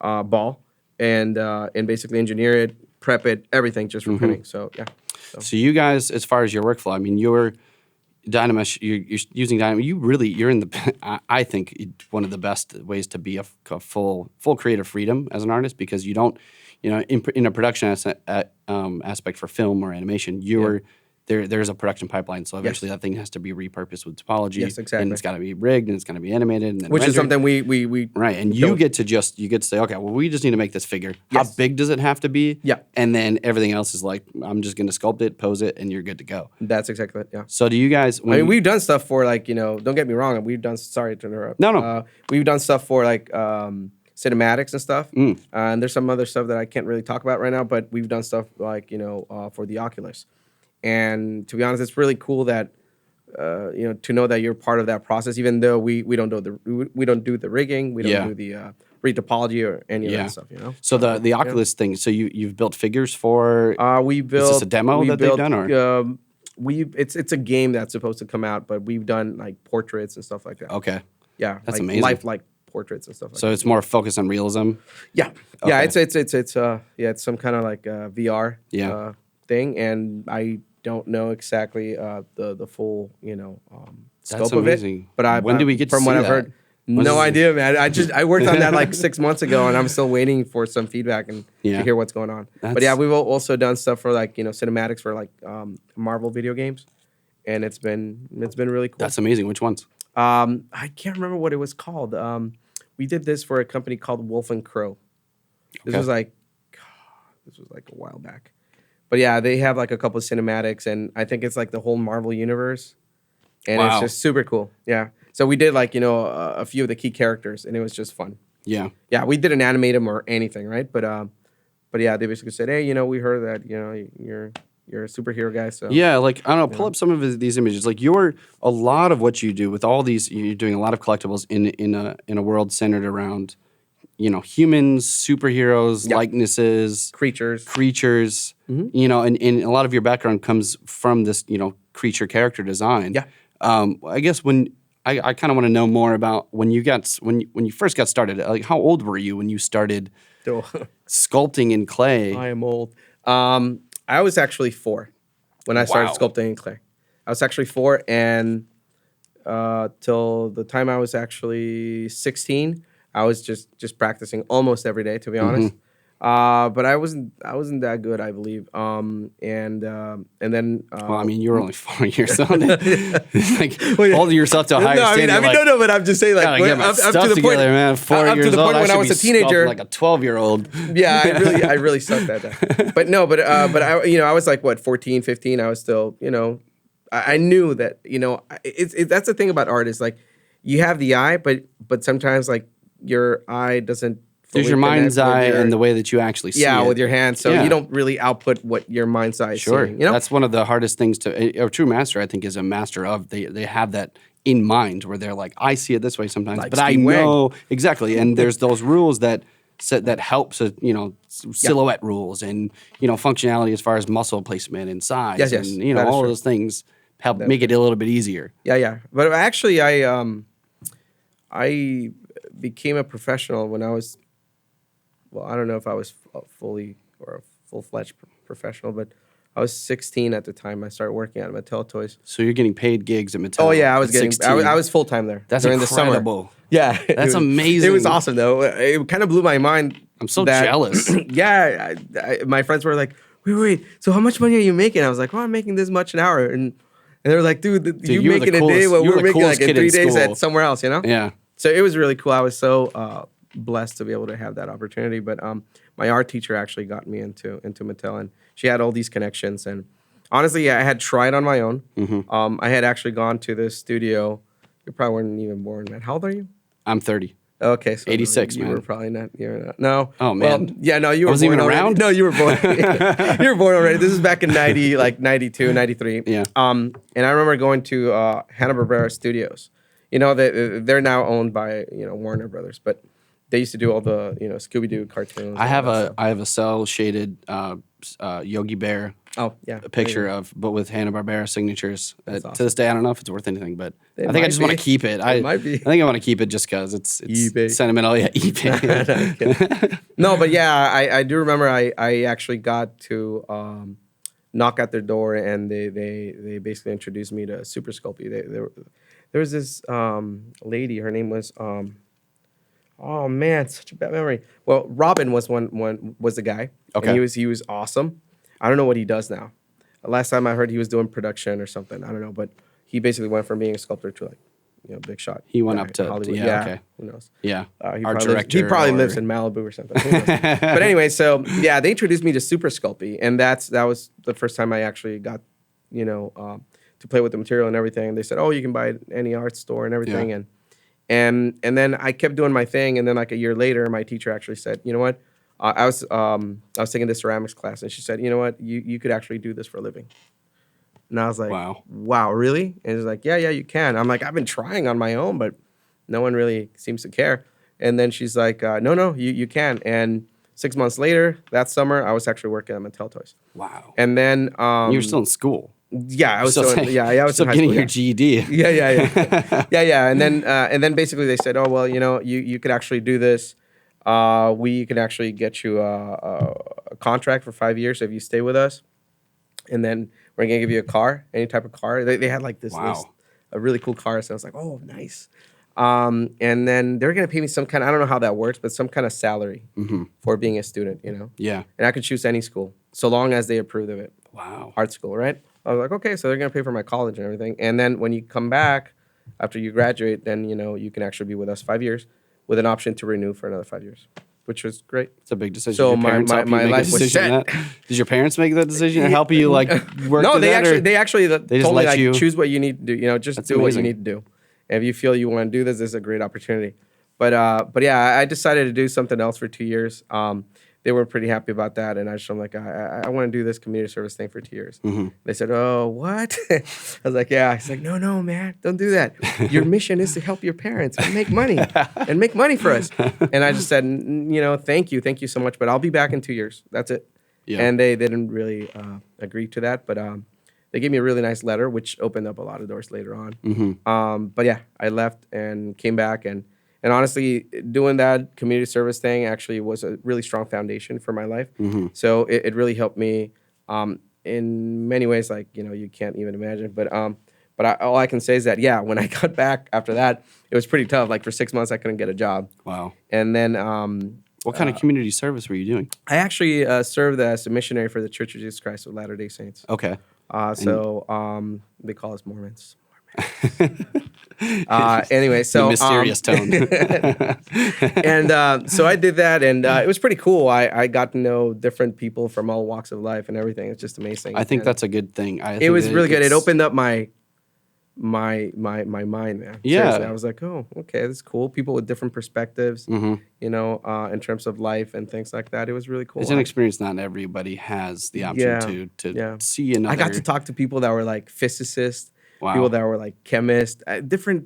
ball, and basically engineer it, prep it, everything just for printing. So yeah. So you guys, as far as your workflow, I mean, your Dynamesh, you're using Dynamesh. You're in the. I think one of the best ways to be a full creative freedom as an artist because you don't, in a production aspect for film or animation, you're. There's a production pipeline, so eventually that thing has to be repurposed with topology. Yes, exactly. And it's got to be rigged, and it's got to be animated, and then which rendered. is something we right. And you get to say, okay, well, we just need to make this figure. Yes. How big does it have to be? Yeah. And then everything else is like, I'm just going to sculpt it, pose it, and you're good to go. That's exactly it. Yeah. So do you guys? We've done stuff for like don't get me wrong. We've done. Sorry to interrupt. No. We've done stuff for like cinematics and stuff. And there's some other stuff that I can't really talk about right now, but we've done stuff like for the Oculus. And to be honest, it's really cool that to know that you're part of that process, even though we don't do the rigging, we don't do the retopology or any of that stuff. So the Oculus thing. So you've built figures for. We built. Is this a demo that they've done, or it's a game that's supposed to come out, but we've done like portraits and stuff like that. Okay. Yeah, that's like amazing. Lifelike portraits and stuff like that. So it's more focused on realism. Yeah. Okay. Yeah. It's some kind of like VR thing, and I don't know exactly the full scope of it. But when do we get to see what that? I've heard? No idea, man. I worked on that like 6 months ago, and I'm still waiting for some feedback and to hear what's going on. But yeah, we've also done stuff for like cinematics for like Marvel video games, and it's been really cool. That's amazing. Which ones? I can't remember what it was called. We did this for a company called Wolf and Crow. This was like a while back. But yeah, they have like a couple of cinematics, and I think it's like the whole Marvel universe, and it's just super cool. Yeah, so we did like a few of the key characters, and it was just fun. Yeah, we didn't animate them or anything, right? But yeah, they basically said, hey, we heard that you're a superhero guy, so yeah, like I don't know, pull up some of these images. Like a lot of what you do with all these, you're doing a lot of collectibles in a world centered around. Humans, superheroes, likenesses, creatures, and a lot of your background comes from this, creature character design. Yeah. I guess when I kind of want to know more about when you first got started, like how old were you when you started sculpting in clay? I am old. I was actually 4 when I started sculpting in clay. I was actually 4, and till the time I was actually 16. I was just practicing almost every day, to be honest. But I wasn't that good, I believe. And then. Well, I mean, you were only 4 years old. Like holding yourself to a higher standard. No, but I'm just saying, like, up to the point, man. 4 years to the point old, when I was a teenager, like a 12-year-old. Yeah, I really sucked at that. But I was like 14, 15. I was still, I knew that, that's the thing about art is like, you have the eye, but sometimes like. Your eye doesn't. There's your mind's eye and the way that you actually see it. Yeah, with your hands. So you don't really output what your mind's eye is seeing. That's one of the hardest things a true master, I think, is a master of. They have that in mind where they're like, I see it this way sometimes, like but I know exactly. And there's those rules that that helps silhouette rules and functionality as far as muscle placement and size Yes, and that is all of true. those things help make it a little bit easier. Yeah. But actually, I became a professional when I was, well, I don't know if I was fully or a full-fledged professional, but I was 16 at the time. I started working at Mattel Toys. So you're getting paid gigs at Mattel. Oh yeah, I was getting. 16. I was full time there. That's during incredible. The summer. Yeah, That's amazing. It was awesome though. It kind of blew my mind. I'm so jealous. Yeah, my friends were like, "Wait. So how much money are you making?" I was like, "Well, I'm making this much an hour," and they were like, "Dude, you you were making the a day coolest- what you we were were the making coolest like in kid in 3 days school. at somewhere else." Yeah. So it was really cool. I was so blessed to be able to have that opportunity. But my art teacher actually got me into Mattel, and she had all these connections. And honestly, I had tried on my own. I had actually gone to this studio. You probably weren't even born, man. How old are you? I'm 30. Okay, so 86, you man. were probably not. You're not. No. Oh, man. Well, yeah, no, you were I was born even already. around? No, you were born. You were born already. This is back in 90, like 92, 93. Yeah. And I remember going to Hanna-Barbera Studios. They're now owned by Warner Brothers, but they used to do all the Scooby-Doo cartoons. I have a cell shaded Yogi Bear Oh yeah, picture of, but with Hanna-Barbera signatures. Awesome. To this day, I don't know if it's worth anything, but It I think I might just want be. to keep it. I might be. I think I want to keep it just because it's eBay. sentimental. Yeah, eBay. No, but yeah, I do remember I actually got to knock at their door, and they basically introduced me to Super Sculpey. There was this lady. Her name was oh man, such a bad memory. Well, Robin was was the guy. Okay. And he was awesome. I don't know what he does now. Last time I heard he was doing production or something. I don't know, but he basically went from being a sculptor to big shot. He went guy up to in Hollywood. yeah, okay. Who knows? Yeah. He Art probably director. lives in Malibu or something. Who knows? But anyway, so yeah, they introduced me to Super Sculpey, and that was the first time I actually got, to play with the material and everything. They said, "Oh, you can buy it at any art store and everything," Yeah. and then I kept doing my thing, and then like a year later, my teacher actually said, "You know what? I was taking this ceramics class, and she said, "You know what? You could actually do this for a living." And I was like, wow, really?" And she's like, yeah, you can. I'm like, I've been trying on my own, but no one really seems to care. And then she's like, no, you can. And 6 months later, that summer, I was actually working at Mattel Toys. Wow. And then You were still in school. yeah, I was Still still saying- I was still in high getting school, your yeah. GED. Yeah. And then basically they said, "Oh well, you could actually do this. We can actually get you a contract for 5 years if you stay with us, and then we're gonna give you a car, any type of car." They had like this a really cool car, so I was like, "Oh, nice." And then they're gonna pay me some kind of, I don't know how that works, but some kind of salary for being a student, Yeah. And I could choose any school so long as they approved of it. Wow. Art school, right? I was like, okay, so they're gonna pay for my college and everything. And then when you come back after you graduate, then you can actually be with us 5 years with an option to renew for another 5 years, which was great. It's a big decision. So Your my parents help you make a life was decision on set. that? Did your parents make that decision or help you like work? No, through they that, or- actually just told me let like you- choose what you need to do. Just That's do what amazing. you need to do. And if you feel you want to do this is a great opportunity. But yeah, I decided to do something else for 2 years. They were pretty happy about that, and I'm like, I want to do this community service thing for 2 years. They said, "Oh, what?" I was like, "Yeah." He's like, "No, man, don't do that. Your mission is to help your parents and make money for us." And I just said, "Thank you so much, but I'll be back in 2 years. That's it." Yeah. And they didn't really agree to that, but they gave me a really nice letter, which opened up a lot of doors later on. But yeah, I left and came back, and honestly, doing that community service thing actually was a really strong foundation for my life. So it really helped me in many ways, like you can't even imagine. But all I can say is that when I got back after that, it was pretty tough. Like for 6 months, I couldn't get a job. Wow. And then What kind of community service were you doing? I actually served as a missionary for the Church of Jesus Christ of Latter-day Saints. Okay. They call us Mormons. Anyway, so The mysterious tone. and so I did that, and it was pretty cool. I got to know different people from all walks of life and everything. It's just amazing. I think And that's a good thing. it was really good. It opened up my mind, man. Yeah. Seriously, I was like, oh, okay, this is cool. People with different perspectives, in terms of life and things like that. It was really cool. It's an experience not everybody has the option to see another. I got to talk to people that were like physicists, Wow. people that were like chemists, different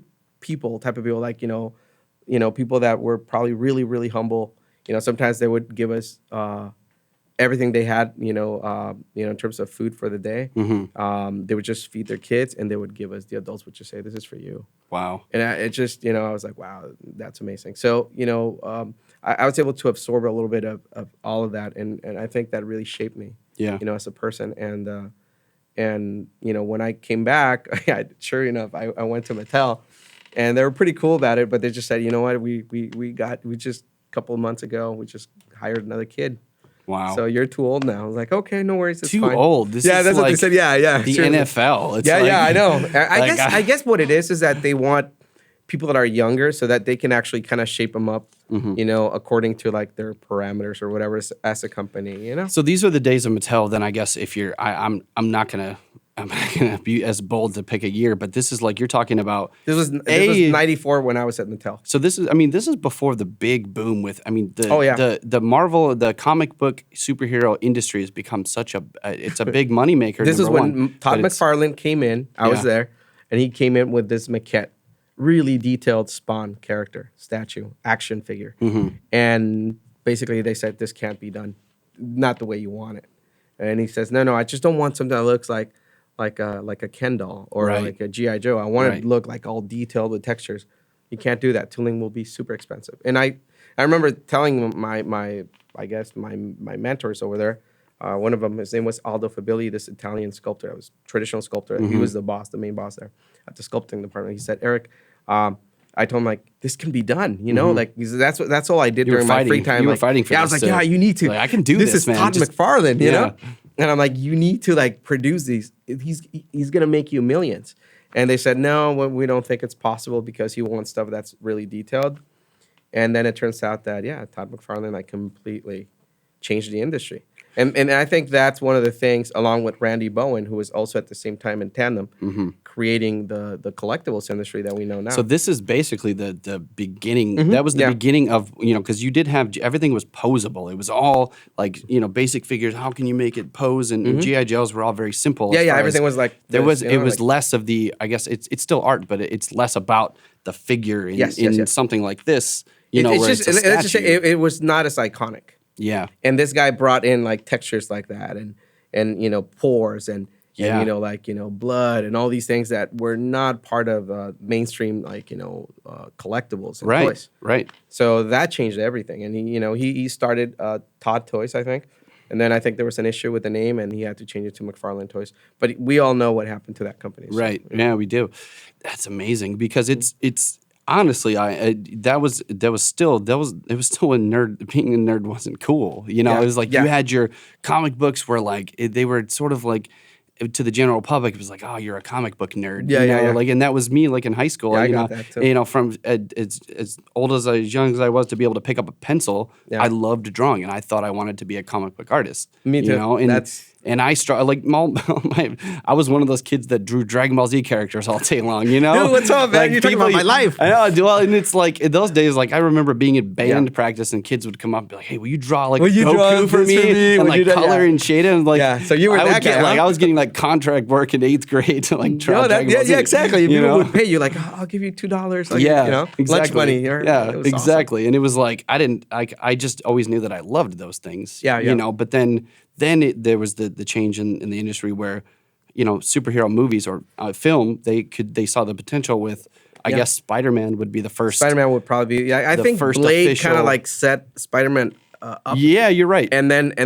type of people, like people that were probably really, really humble, sometimes they would give us everything they had, in terms of food for the day. They would just feed their kids, and they would give us, the adults would just say, "This is for you." Wow. And it just, I was like, wow, that's amazing. So, I was able to absorb a little bit of all of that, and I think that really shaped me, as a person. And when I came back, sure enough, I went to Mattel, and they were pretty cool about it, but they just said, you know what, we just a couple of months ago, we just hired another kid. Wow. So you're too old now. I was like, okay, no worries. It's too fine. old. This is that's what they said. Yeah. The sure. NFL. It's I know. Like, I guess what it is that they want people that are younger so that they can actually kind of shape them up, according to like their parameters or whatever as a company, So these are the days of Mattel. Then I guess if you're, I'm not gonna be as bold to pick a year, but this is like you're talking about. This was 94 when I was at Mattel. So this is before the big boom with. The Marvel, the comic book superhero industry has become such it's a big moneymaker. This is when Todd McFarlane came in. I was there, and he came in with this maquette, really detailed Spawn character, statue, action figure, and basically they said this can't be done, not the way you want it. And he says, no, I just don't want something that looks like a Ken doll or like a G.I. Joe. I want it to look like all detailed with textures. You can't do that. Tooling will be super expensive. And I remember telling my mentors over there, one of them, his name was Aldo Fabili, this Italian sculptor. I was traditional sculptor. He was the main boss there at the sculpting department. He said, Eric, I told him, like, this can be done, like, that's all I did during my free time. You were fighting for this. I was like, yeah, you need to. Like, I can do this, This is man. Todd McFarlane, you know? And I'm like, you need to, like, produce these. He's going to make you millions. And they said, no, we don't think it's possible because he wants stuff that's really detailed. And then it turns out that, Todd McFarlane, like, completely changed the industry. And I think that's one of the things, along with Randy Bowen, who was also at the same time in tandem, creating the collectibles industry that we know now. So this is basically the beginning. That was the beginning of, because you did have, everything was posable. It was all like, basic figures. How can you make it pose? And G.I. Joes were all very simple. Everything was like this, it was less of the, I guess it's still art, but it's less about the figure in something like this, let's just say it was not as iconic. Yeah. And this guy brought in like textures like that and pores and blood and all these things that were not part of mainstream collectibles and toys. Right. So that changed everything. And he started Todd Toys, I think. And then I think there was an issue with the name and he had to change it to McFarlane Toys. But we all know what happened to that company. So, right. Yeah, we do. That's amazing because it's honestly, it was still when being a nerd wasn't cool. It was like you had your comic books where like they were sort of like to the general public, it was like, oh, you're a comic book nerd. Like, and that was me like in high school. I got that too. From as old as young as I was to be able to pick up a pencil, I loved drawing and I thought I wanted to be a comic book artist. Me too. And I I was one of those kids that drew Dragon Ball Z characters all day long, Dude, what's up, man? Like, you're talking about my life. I know. Well, and it's like in those days, like I remember being in band practice and kids would come up and be like, "Hey, will you draw like Goku for me?" And like color and shade it. And like, so you were that guy. Like I was getting like contract work in 8th grade to like draw Dragon Ball Z. Exactly. People would pay you like, I'll give you $2. Like, exactly. Lunch money. Exactly. Awesome. And it was like I just always knew that I loved those things. But then there was the change in the industry where, superhero movies or film, they saw the potential with, I guess Spider-Man would be the first. Spider-Man would probably be, I think Blade kind of like set Spider-Man up. Yeah, you're right. And then but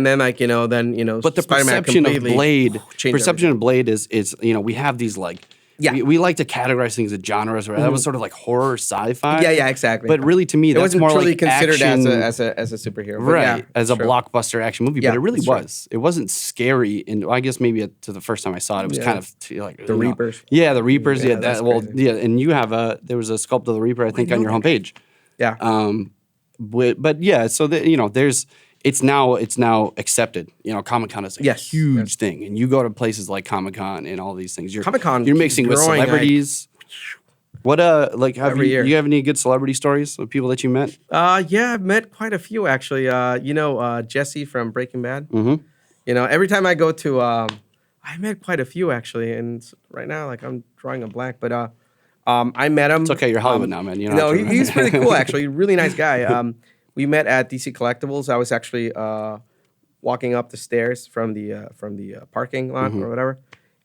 the Spider-Man perception of Blade is we have these like, we like to categorize things as genres, right? That was sort of like horror, sci-fi. Yeah, exactly. But really, to me, that's wasn't more truly like considered action, as a superhero, right? As a blockbuster action movie, but it really true. was. It wasn't scary, and I guess maybe to the first time I saw it, it was kind of like the Reapers. Yeah, the Reapers. Yeah, that. Well, crazy. and you have there was a sculpt of the Reaper, I think, on your homepage. Yeah. But yeah, so there's. It's now accepted. Comic-Con is a huge thing, and you go to places like Comic-Con and all these things. Comic-Con, you're mixing with celebrities. What you have any good celebrity stories of people that you met? I've met quite a few actually. Jesse from Breaking Bad. Mm-hmm. Every time I go to, I met quite a few actually, and right now like I'm drawing a blank, but I met him. It's okay, you're Hollywood now, man. He's pretty cool actually. Really nice guy. we met at DC Collectibles. I was actually walking up the stairs from the parking lot or whatever,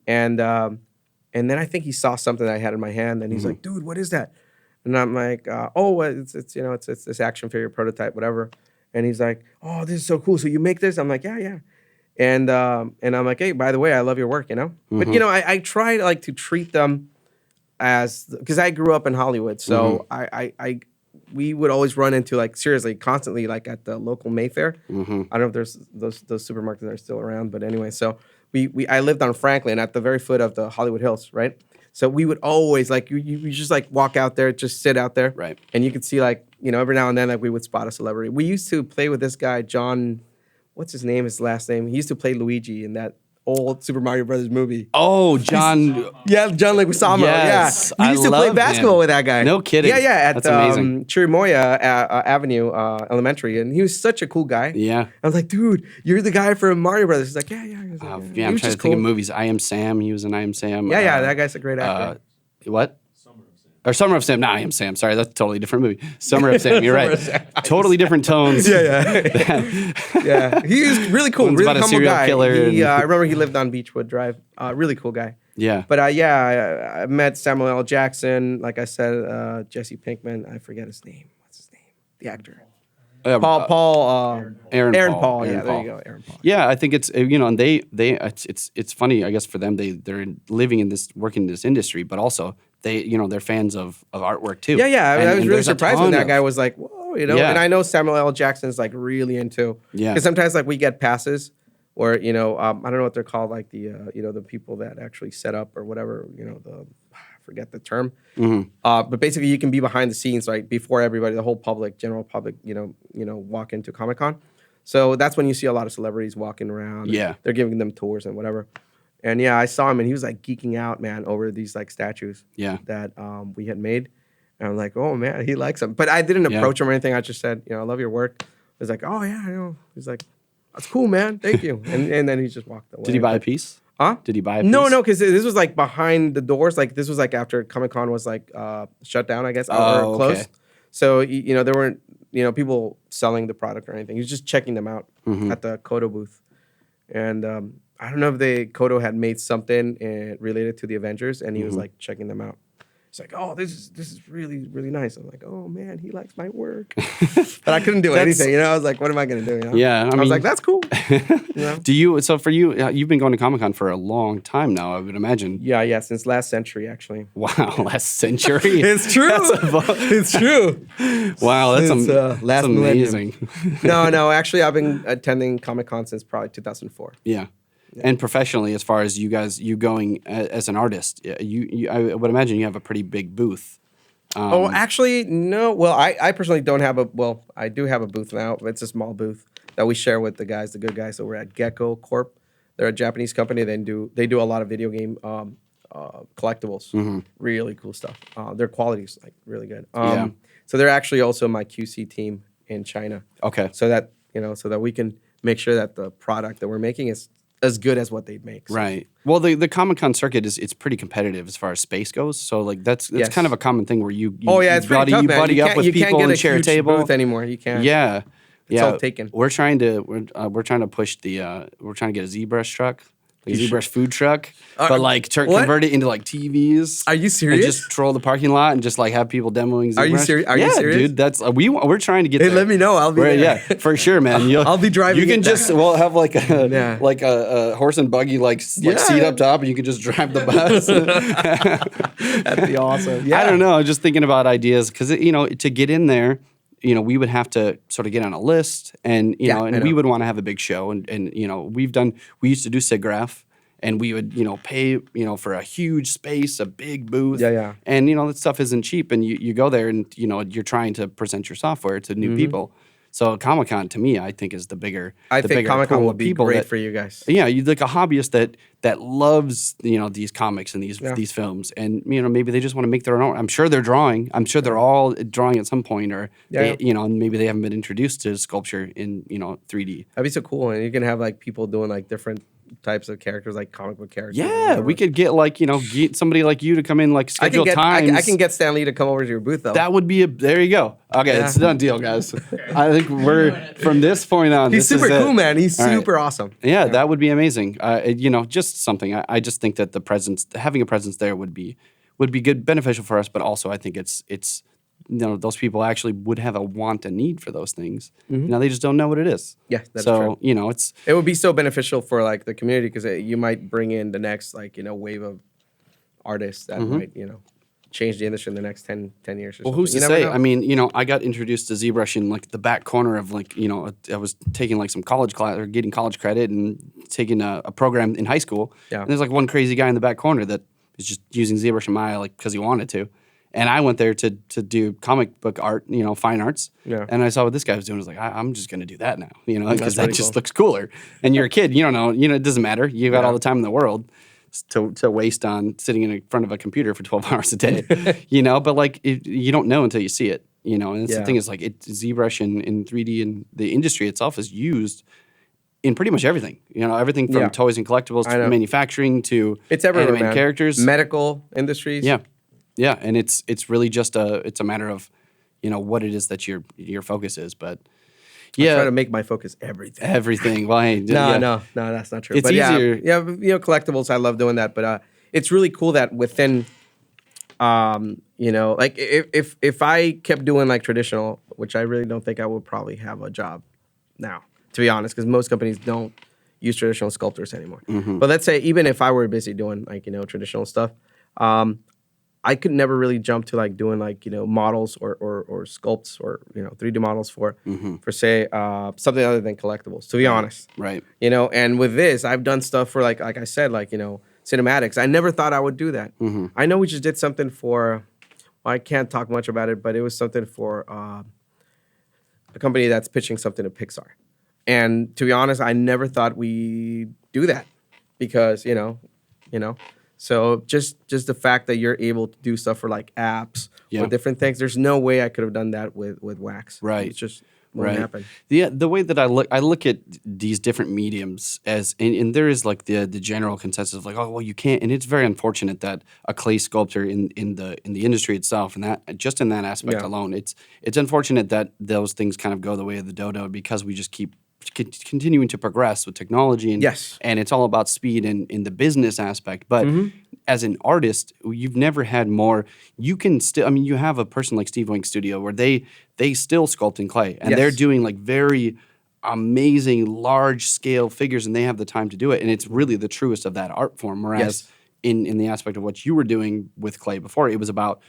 and then I think he saw something that I had in my hand, and he's like, "Dude, what is that?" And I'm like, "Oh, it's this action figure prototype, whatever." And he's like, "Oh, this is so cool. So you make this?" I'm like, "Yeah, yeah." And I'm like, "Hey, by the way, I love your work, you know." But you know, I try like to treat them as, because I grew up in Hollywood, so we would always run into, like, seriously, constantly, like at the local Mayfair. I don't know if there's those supermarkets that are still around, but anyway, so I lived on Franklin at the very foot of the Hollywood Hills, right? So we would always, like, you just like walk out there, just sit out there, Right? And you could see, like, you know, every now and then, like, we would spot a celebrity. We used to play with this guy, John, what's his name? His last name. He used to play Luigi in that old Super Mario Brothers movie. Oh, John. Yeah, John Leguizamo. Yes, yeah, we used to play basketball with that guy. No kidding. Yeah, yeah, at That's amazing. Chirimoya Avenue Elementary, and he was such a cool guy. Yeah. I was like, "Dude, you're the guy from Mario Brothers." He's like, "Yeah, yeah." He's like, Yeah, He I'm was trying just to think of cool. movies. I Am Sam. He was in I Am Sam. Yeah, yeah, that guy's a great actor. What? Or Summer of Sam. Not I Am Sam. Sorry, that's a totally different movie. Summer of Sam. You're right. Totally different tones. Yeah, he was really cool. One's Really about a humble serial guy. killer I and- remember he lived on Beechwood Drive. Really cool guy. Yeah. But yeah, I met Samuel L. Jackson. Like I said, Jesse Pinkman. I forget his name. What's his name? The actor. Aaron Paul. Yeah, there Paul. you go, Aaron Paul. Yeah, I think it's, you know, and it's funny, I guess, for them. They're living in this, working in this industry, but also they're fans of artwork too. Yeah, yeah. I was really there's a surprised when ton that of- guy was like, "Whoa," you know. Yeah. And I know Samuel L. Jackson's like really into. Yeah. Because sometimes like we get passes, or you know, I don't know what they're called, like the you know, the people that actually set up or whatever, you know, I forget the term. But basically, you can be behind the scenes, like before everybody, the whole public, general public, you know, walk into Comic-Con. So that's when you see a lot of celebrities walking around. and Yeah. they're giving them tours and whatever. And yeah, I saw him, and he was like geeking out, man, over these like statues Yeah. that we had made. And I'm like, "Oh man, he likes them." But I didn't approach him or anything. I just said, "You know, I love your work." I was like, "Oh yeah, I know." He's like, "That's cool, man. Thank you." And then he just walked away. Did he buy a piece? Huh? Did he buy a piece? No, because this was like behind the doors. Like this was like after Comic-Con was like shut down, I guess, or closed. Okay. So you know, there weren't, you know, people selling the product or anything. He was just checking them out at the Kodo booth. And I don't know if Kodo had made something related to the Avengers, and he was like checking them out. He's like, "Oh, this is really, really nice." I'm like, "Oh man, he likes my work." But I couldn't do anything, you know. I was like, "What am I gonna do?" You know? Yeah, I was mean- like, "That's cool." You know? So for you, you've been going to Comic-Con for a long time now, I would imagine. Yeah, since last century, actually. Wow, last century. It's true. It's true. Wow, that's, Since, that's last millennium. amazing. No. Actually, I've been attending Comic-Con since probably 2004. Yeah. And professionally, as far as you going as an artist, I would imagine you have a pretty big booth. Oh, actually, no. Well, I personally don't have I do have a booth now. It's a small booth that we share with the good guys over at Gecko Corp. They're a Japanese company. They do a lot of video game collectibles. Really cool stuff. Their quality is like really good. Yeah. So they're actually also my QC team in China. Okay. So that we can make sure that the product that we're making is as good as what they'd make. So. Right. Well, the Comic-Con circuit it's pretty competitive as far as space goes. So like that's Yes. kind of a common thing where you It's pretty tough, man. buddy You up can't- with you can't people get and a share a huge table booth anymore. You can't. Yeah. It's all taken. We're trying to push we're trying to get a ZBrush truck. Like a ZBrush food truck, but like what? convert it into like TVs. Are you serious? And just troll the parking lot and just like have people demoing ZBrush. Are you serious? Are yeah, you serious? dude. That's we're trying to get. Hey, there. let me know. I'll be there. Yeah, for sure, man. I'll be driving You can it just down. we'll have like a Yeah. like a horse and buggy like Yeah. seat up top, and you can just drive the bus. That'd be awesome. Yeah. I don't know. Just thinking about ideas because to get in there. We would have to sort of get on a list, and Yeah, I we know. would want to have a big show, and we used to do SIGGRAPH, and we would pay for a huge space, a big booth, Yeah. and that stuff isn't cheap, and you go there, and you're trying to present your software to new people. So Comic-Con to me, I think is the bigger. I the think bigger Comic-Con pool would of be people great that- for you guys. Yeah, you're like a hobbyist that loves these comics and these films, and maybe they just want to make their own. I'm sure they're drawing. I'm sure they're all drawing at some point, or and maybe they haven't been introduced to sculpture in 3D. That'd be so cool, and you can have like people doing like different types of characters, like comic book characters. Yeah, we could get like get somebody like you to come in, like schedule times. I can get Stan Lee to come over to your booth though. That would be there you go. Okay, it's a done deal, guys. I think we're from this point on. He's super cool, man. He's super awesome. Yeah, that would be amazing. Just something. I just think that having a presence there would be good, beneficial for us. But also, I think it's those people actually would have a want and need for those things. They just don't know what it is. Yeah, that's true. It would be so beneficial for like the community because you might bring in the next wave of artists that might change the industry in the next 10 years. Or well, who's to say? I mean, I got introduced to ZBrush in like the back corner of I was taking like some college class or getting college credit and taking a program in high school. Yeah. And there's like one crazy guy in the back corner that is just using ZBrush and Maya because he wanted to. And I went there to do comic book art, fine arts. Yeah. And I saw what this guy was doing. I was like, I'm just going to do that now, because that just looks cooler. And you're a kid, you don't know, it doesn't matter. You got all the time in the world to waste on sitting in front of a computer for 12 hours a day, But like, you don't know until you see it, And that's the thing is like ZBrush in 3D and the industry itself is used in pretty much everything, everything from toys and collectibles to manufacturing to animated characters, medical industries. Yeah. Yeah, and it's really just it's a matter of, what it is that your focus is. But I try to make my focus everything. Everything. Well, no, that's not true. It's but easier. Yeah, collectibles. I love doing that. But it's really cool that within, like if I kept doing like traditional, which I really don't think I would probably have a job now, to be honest, because most companies don't use traditional sculptors anymore. But let's say even if I were busy doing like traditional stuff. I could never really jump to like doing like models or sculpts or 3D models for say something other than collectibles. To be honest, right? And with this, I've done stuff for like I said, like cinematics. I never thought I would do that. I know we just did something for. Well, I can't talk much about it, but it was something for a company that's pitching something to Pixar. And to be honest, I never thought we'd do that because So just the fact that you're able to do stuff for like apps or different things, there's no way I could have done that with wax. Right. It's just won't happen. Yeah, the way that I look at these different mediums as and there is like the general consensus of like, oh well, you can't, and it's very unfortunate that a clay sculptor in the industry itself and that just in that aspect alone, it's unfortunate that those things kind of go the way of the dodo because we just keep continuing to progress with technology and it's all about speed and in the business aspect. But as an artist, you've never had more. You can still, you have a person like Steve Wink Studio where they still sculpt in clay and they're doing like very amazing large scale figures and they have the time to do it. And it's really the truest of that art form. Whereas in the aspect of what you were doing with clay before, it was about,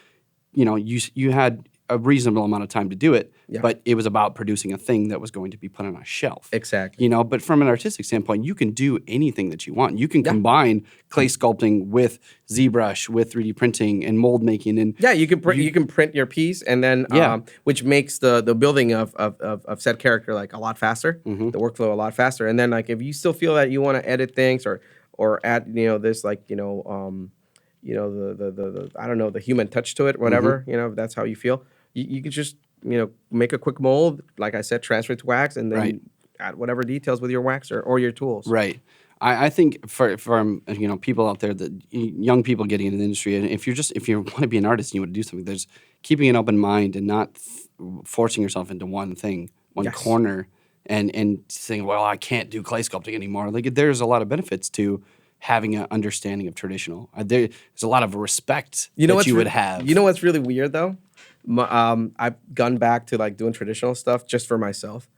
you had a reasonable amount of time to do it, but it was about producing a thing that was going to be put on a shelf. Exactly. But from an artistic standpoint, you can do anything that you want. You can combine clay sculpting with ZBrush, with 3D printing and mold making, and you can print your piece, and then which makes the building of said character like a lot faster, the workflow a lot faster. And then like if you still feel that you want to edit things or add this like the I don't know, the human touch to it, whatever, if that's how you feel. You can just, make a quick mold, like I said, transfer it to wax, and then add whatever details with your wax or your tools. Right. I think for people out there, that young people getting into the industry, and if you want to be an artist and you want to do something, there's keeping an open mind and not forcing yourself into one thing, one corner, and saying, well, I can't do clay sculpting anymore. Like there's a lot of benefits to having an understanding of traditional. There's a lot of respect that you would have. You know what's really weird though? I've gone back to like doing traditional stuff just for myself,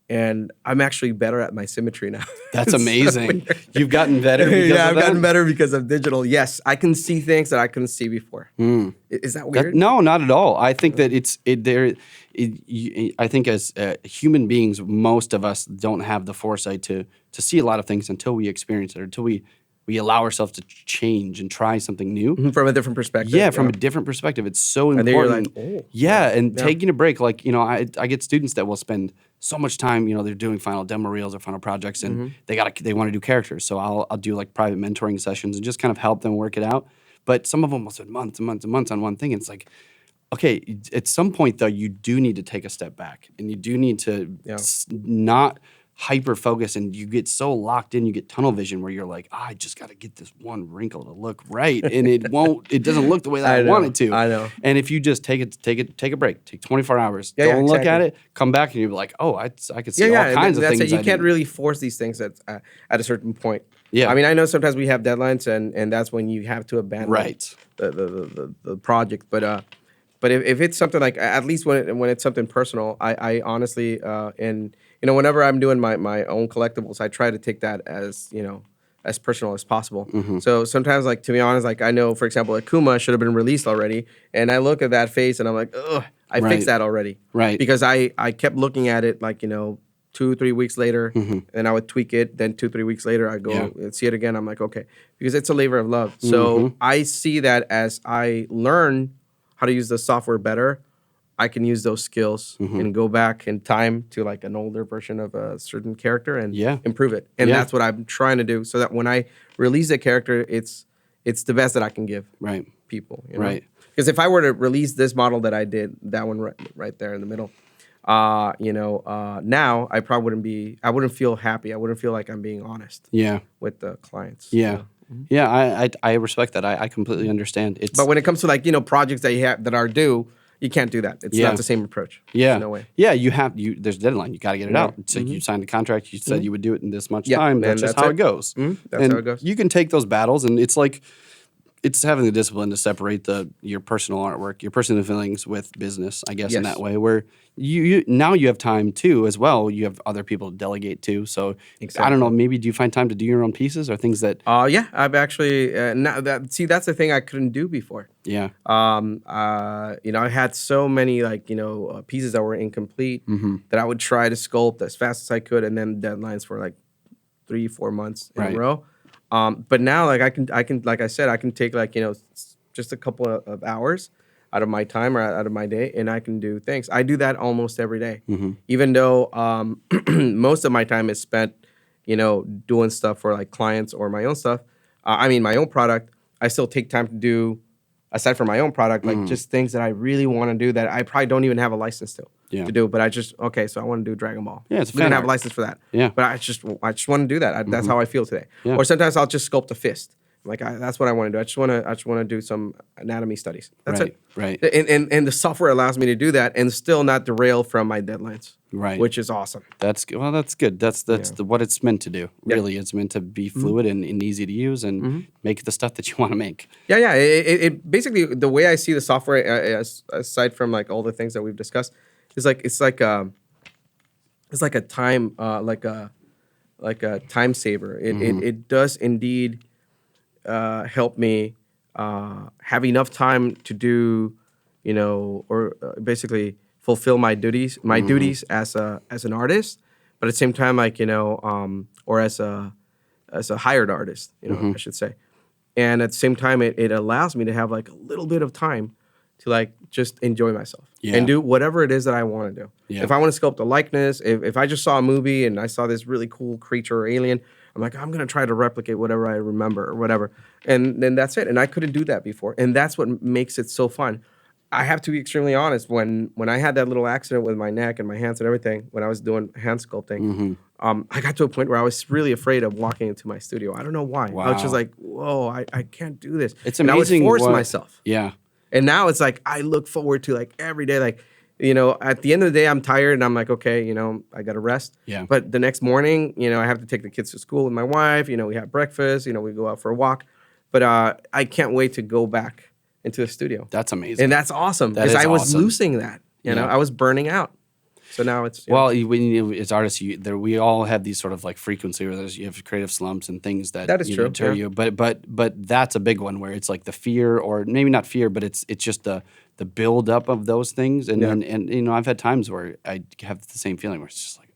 and I'm actually better at my symmetry now. That's amazing. So you've gotten better. I've gotten better because of digital. Yes, I can see things that I couldn't see before. Is that weird? No, not at all. I think that I think as human beings, most of us don't have the foresight to see a lot of things until we experience it, or until we allow ourselves to change and try something new. From a different perspective. Yeah, from a different perspective. It's so important. And then you're like, taking a break. Like, I get students that will spend so much time, they're doing final demo reels or final projects, and they want to do characters. So I'll do like private mentoring sessions and just kind of help them work it out. But some of them will spend months and months and months on one thing. And it's like, okay, at some point though, you do need to take a step back, and you do need to not hyper focused and you get so locked in, you get tunnel vision where you're like, I just got to get this one wrinkle to look right, and it doesn't look the way that I want it to. I know. And if you just take a break, take 24 hours, Yeah, don't look at exactly. it, come back, and you're like, oh, I could see all kinds of things. You can't really force these things at a certain point. Yeah. I mean, I know sometimes we have deadlines, and that's when you have to abandon the project. But if it's something like, at least when it's something personal, I honestly and whenever I'm doing my own collectibles, I try to take that as as personal as possible. Mm-hmm. So sometimes, like, to be honest, like, I know, for example, Akuma should have been released already, and I look at that face and I'm like, ugh, I Right. fixed that already, Right. Because I kept looking at it like 2-3 weeks later, and I would tweak it. Then 2-3 weeks later, I go and see it again. I'm like, okay, because it's a labor of love. So I see that as I learn how to use the software better, I can use those skills and go back in time to like an older version of a certain character and improve it. And that's what I'm trying to do, so that when I release the character, it's the best that I can give people. Right. Because if I were to release this model that I did, that one right there in the middle, now I probably wouldn't feel happy. I wouldn't feel like I'm being honest with the clients. Yeah. Yeah, I respect that. I completely understand. But when it comes to like, projects that you have that are due, you can't do that. It's not the same approach. Yeah. There's no way. Yeah, there's a deadline. You got to get it out. So you signed a contract. You said you would do it in this much time. and That's just that's how it. it goes. That's how it goes. You can take those battles, and it's like, it's having the discipline to separate your personal artwork, your personal feelings with business, I guess, in that way, where you now you have time too as well. You have other people to delegate to. So I don't know, maybe do you find time to do your own pieces or things that? Yeah, I've actually that's the thing I couldn't do before. Yeah. I had so many pieces that were incomplete that I would try to sculpt as fast as I could, and then deadlines for like 3-4 months in a row. But now, like, I can, like I said, I can take just a couple of hours out of my time or out of my day, and I can do things. I do that almost every day, even though most of my time is spent, doing stuff for like clients or my own stuff. My own product. I still take time to do, aside from my own product, like just things that I really want to do that I probably don't even have a license to do. But so I want to do Dragon Ball. Yeah, it's we don't fan have a art. license for that. Yeah. But I just want to do that. That's how I feel today. Yeah. Or sometimes I'll just sculpt a fist. Like that's what I want to do. I just want to do some anatomy studies. That's it. Right. And the software allows me to do that and still not derail from my deadlines. Right. Which is awesome. That's good. Well, that's good. That's what it's meant to do. Really, it's meant to be fluid and easy to use and make the stuff that you want to make. Yeah. It basically, the way I see the software, aside from like all the things that we've discussed, is like it's like a time like a time saver. It does indeed help me have enough time to do, or basically fulfill my duties as an artist, but at the same time, or as a hired artist, I should say. And at the same time, it allows me to have like a little bit of time to like just enjoy myself and do whatever it is that I want to do. Yeah. If I want to sculpt a likeness, if I just saw a movie and I saw this really cool creature or alien, I'm like, I'm going to try to replicate whatever I remember or whatever. And then that's it. And I couldn't do that before. And that's what makes it so fun. I have to be extremely honest. When I had that little accident with my neck and my hands and everything, when I was doing hand sculpting, I got to a point where I was really afraid of walking into my studio. I don't know why. Wow. I was just like, whoa, I can't do this. It's and amazing. I would force myself. Yeah. And now it's like I look forward to like every day, like, at the end of the day, I'm tired and I'm like, okay, I got to rest. Yeah. But the next morning, I have to take the kids to school with my wife. We have breakfast. We go out for a walk. But I can't wait to go back into the studio. That's amazing. And that's awesome That because is I was awesome. losing that. I was burning out. So now it's Well, when as artists, we all have these sort of like frequency where you have creative slumps and things that is true, deter you. But that's a big one where it's like the fear, or maybe not fear, but it's just the build up of those things. And I've had times where I have the same feeling where it's just like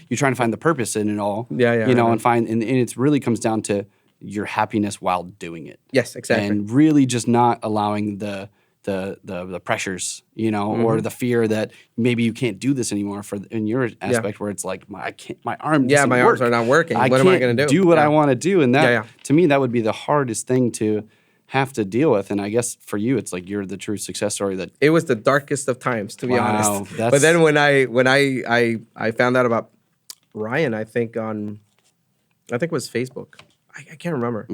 you're trying to find the purpose in it all. And find and it really comes down to your happiness while doing it. Yes, exactly. And really just not allowing the pressures, or the fear that maybe you can't do this anymore in your aspect where it's like my arm doesn't my work. arms are not working. What am I going to do? Do what I want to do, and that to me that would be the hardest thing to have to deal with. And I guess for you, it's like you're the true success story. That it was the darkest of times, to be honest. That's... But then when I found out about Ryan, I think it was Facebook. I can't remember.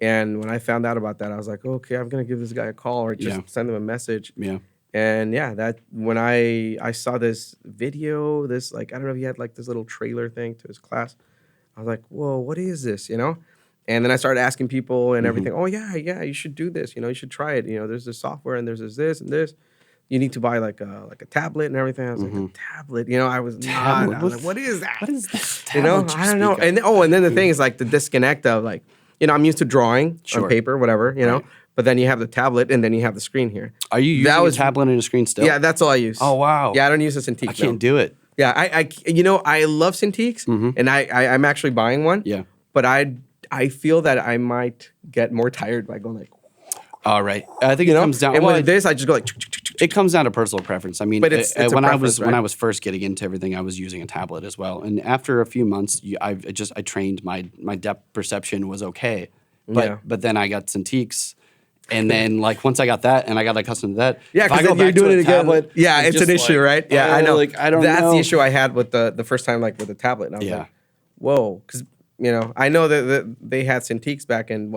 And when I found out about that, I was like, okay, I'm gonna give this guy a call or just send him a message. Yeah. And yeah, that when I saw this video, this like I don't know if he had like this little trailer thing to his class. I was like, whoa, what is this? You know? And then I started asking people and everything. Oh yeah, you should do this. You know, you should try it. You know, there's this software and there's this and this. You need to buy like a tablet and everything. I was like, a tablet. You know, I was not. I was like, what is that? What is that? You know, I don't know. And then the thing is like the disconnect of like, you know, I'm used to drawing on paper, whatever, you know. But then you have the tablet and then you have the screen here. Are you using a tablet and a screen still? Yeah, that's all I use. Oh wow. Yeah, I don't use a Cintiq. I can't do it. Yeah, I you know, I love Cintiqs and I'm actually buying one. Yeah. But I feel that I might get more tired by going like. All right. I think it comes down. And with this, I just go like. It comes down to personal preference. I mean, but it's when I was first getting into everything, I was using a tablet as well. And after a few months, I trained my depth perception was okay. But then I got Cintiqs. And then, like, once I got that and I got accustomed to that, yeah, because then you're doing it again. Yeah, it's an issue, right? Yeah, I know. Like, I don't know. That's the issue I had with the first time, like, with the tablet. And I was like, whoa. Because, you know, I know that they had Cintiqs back in,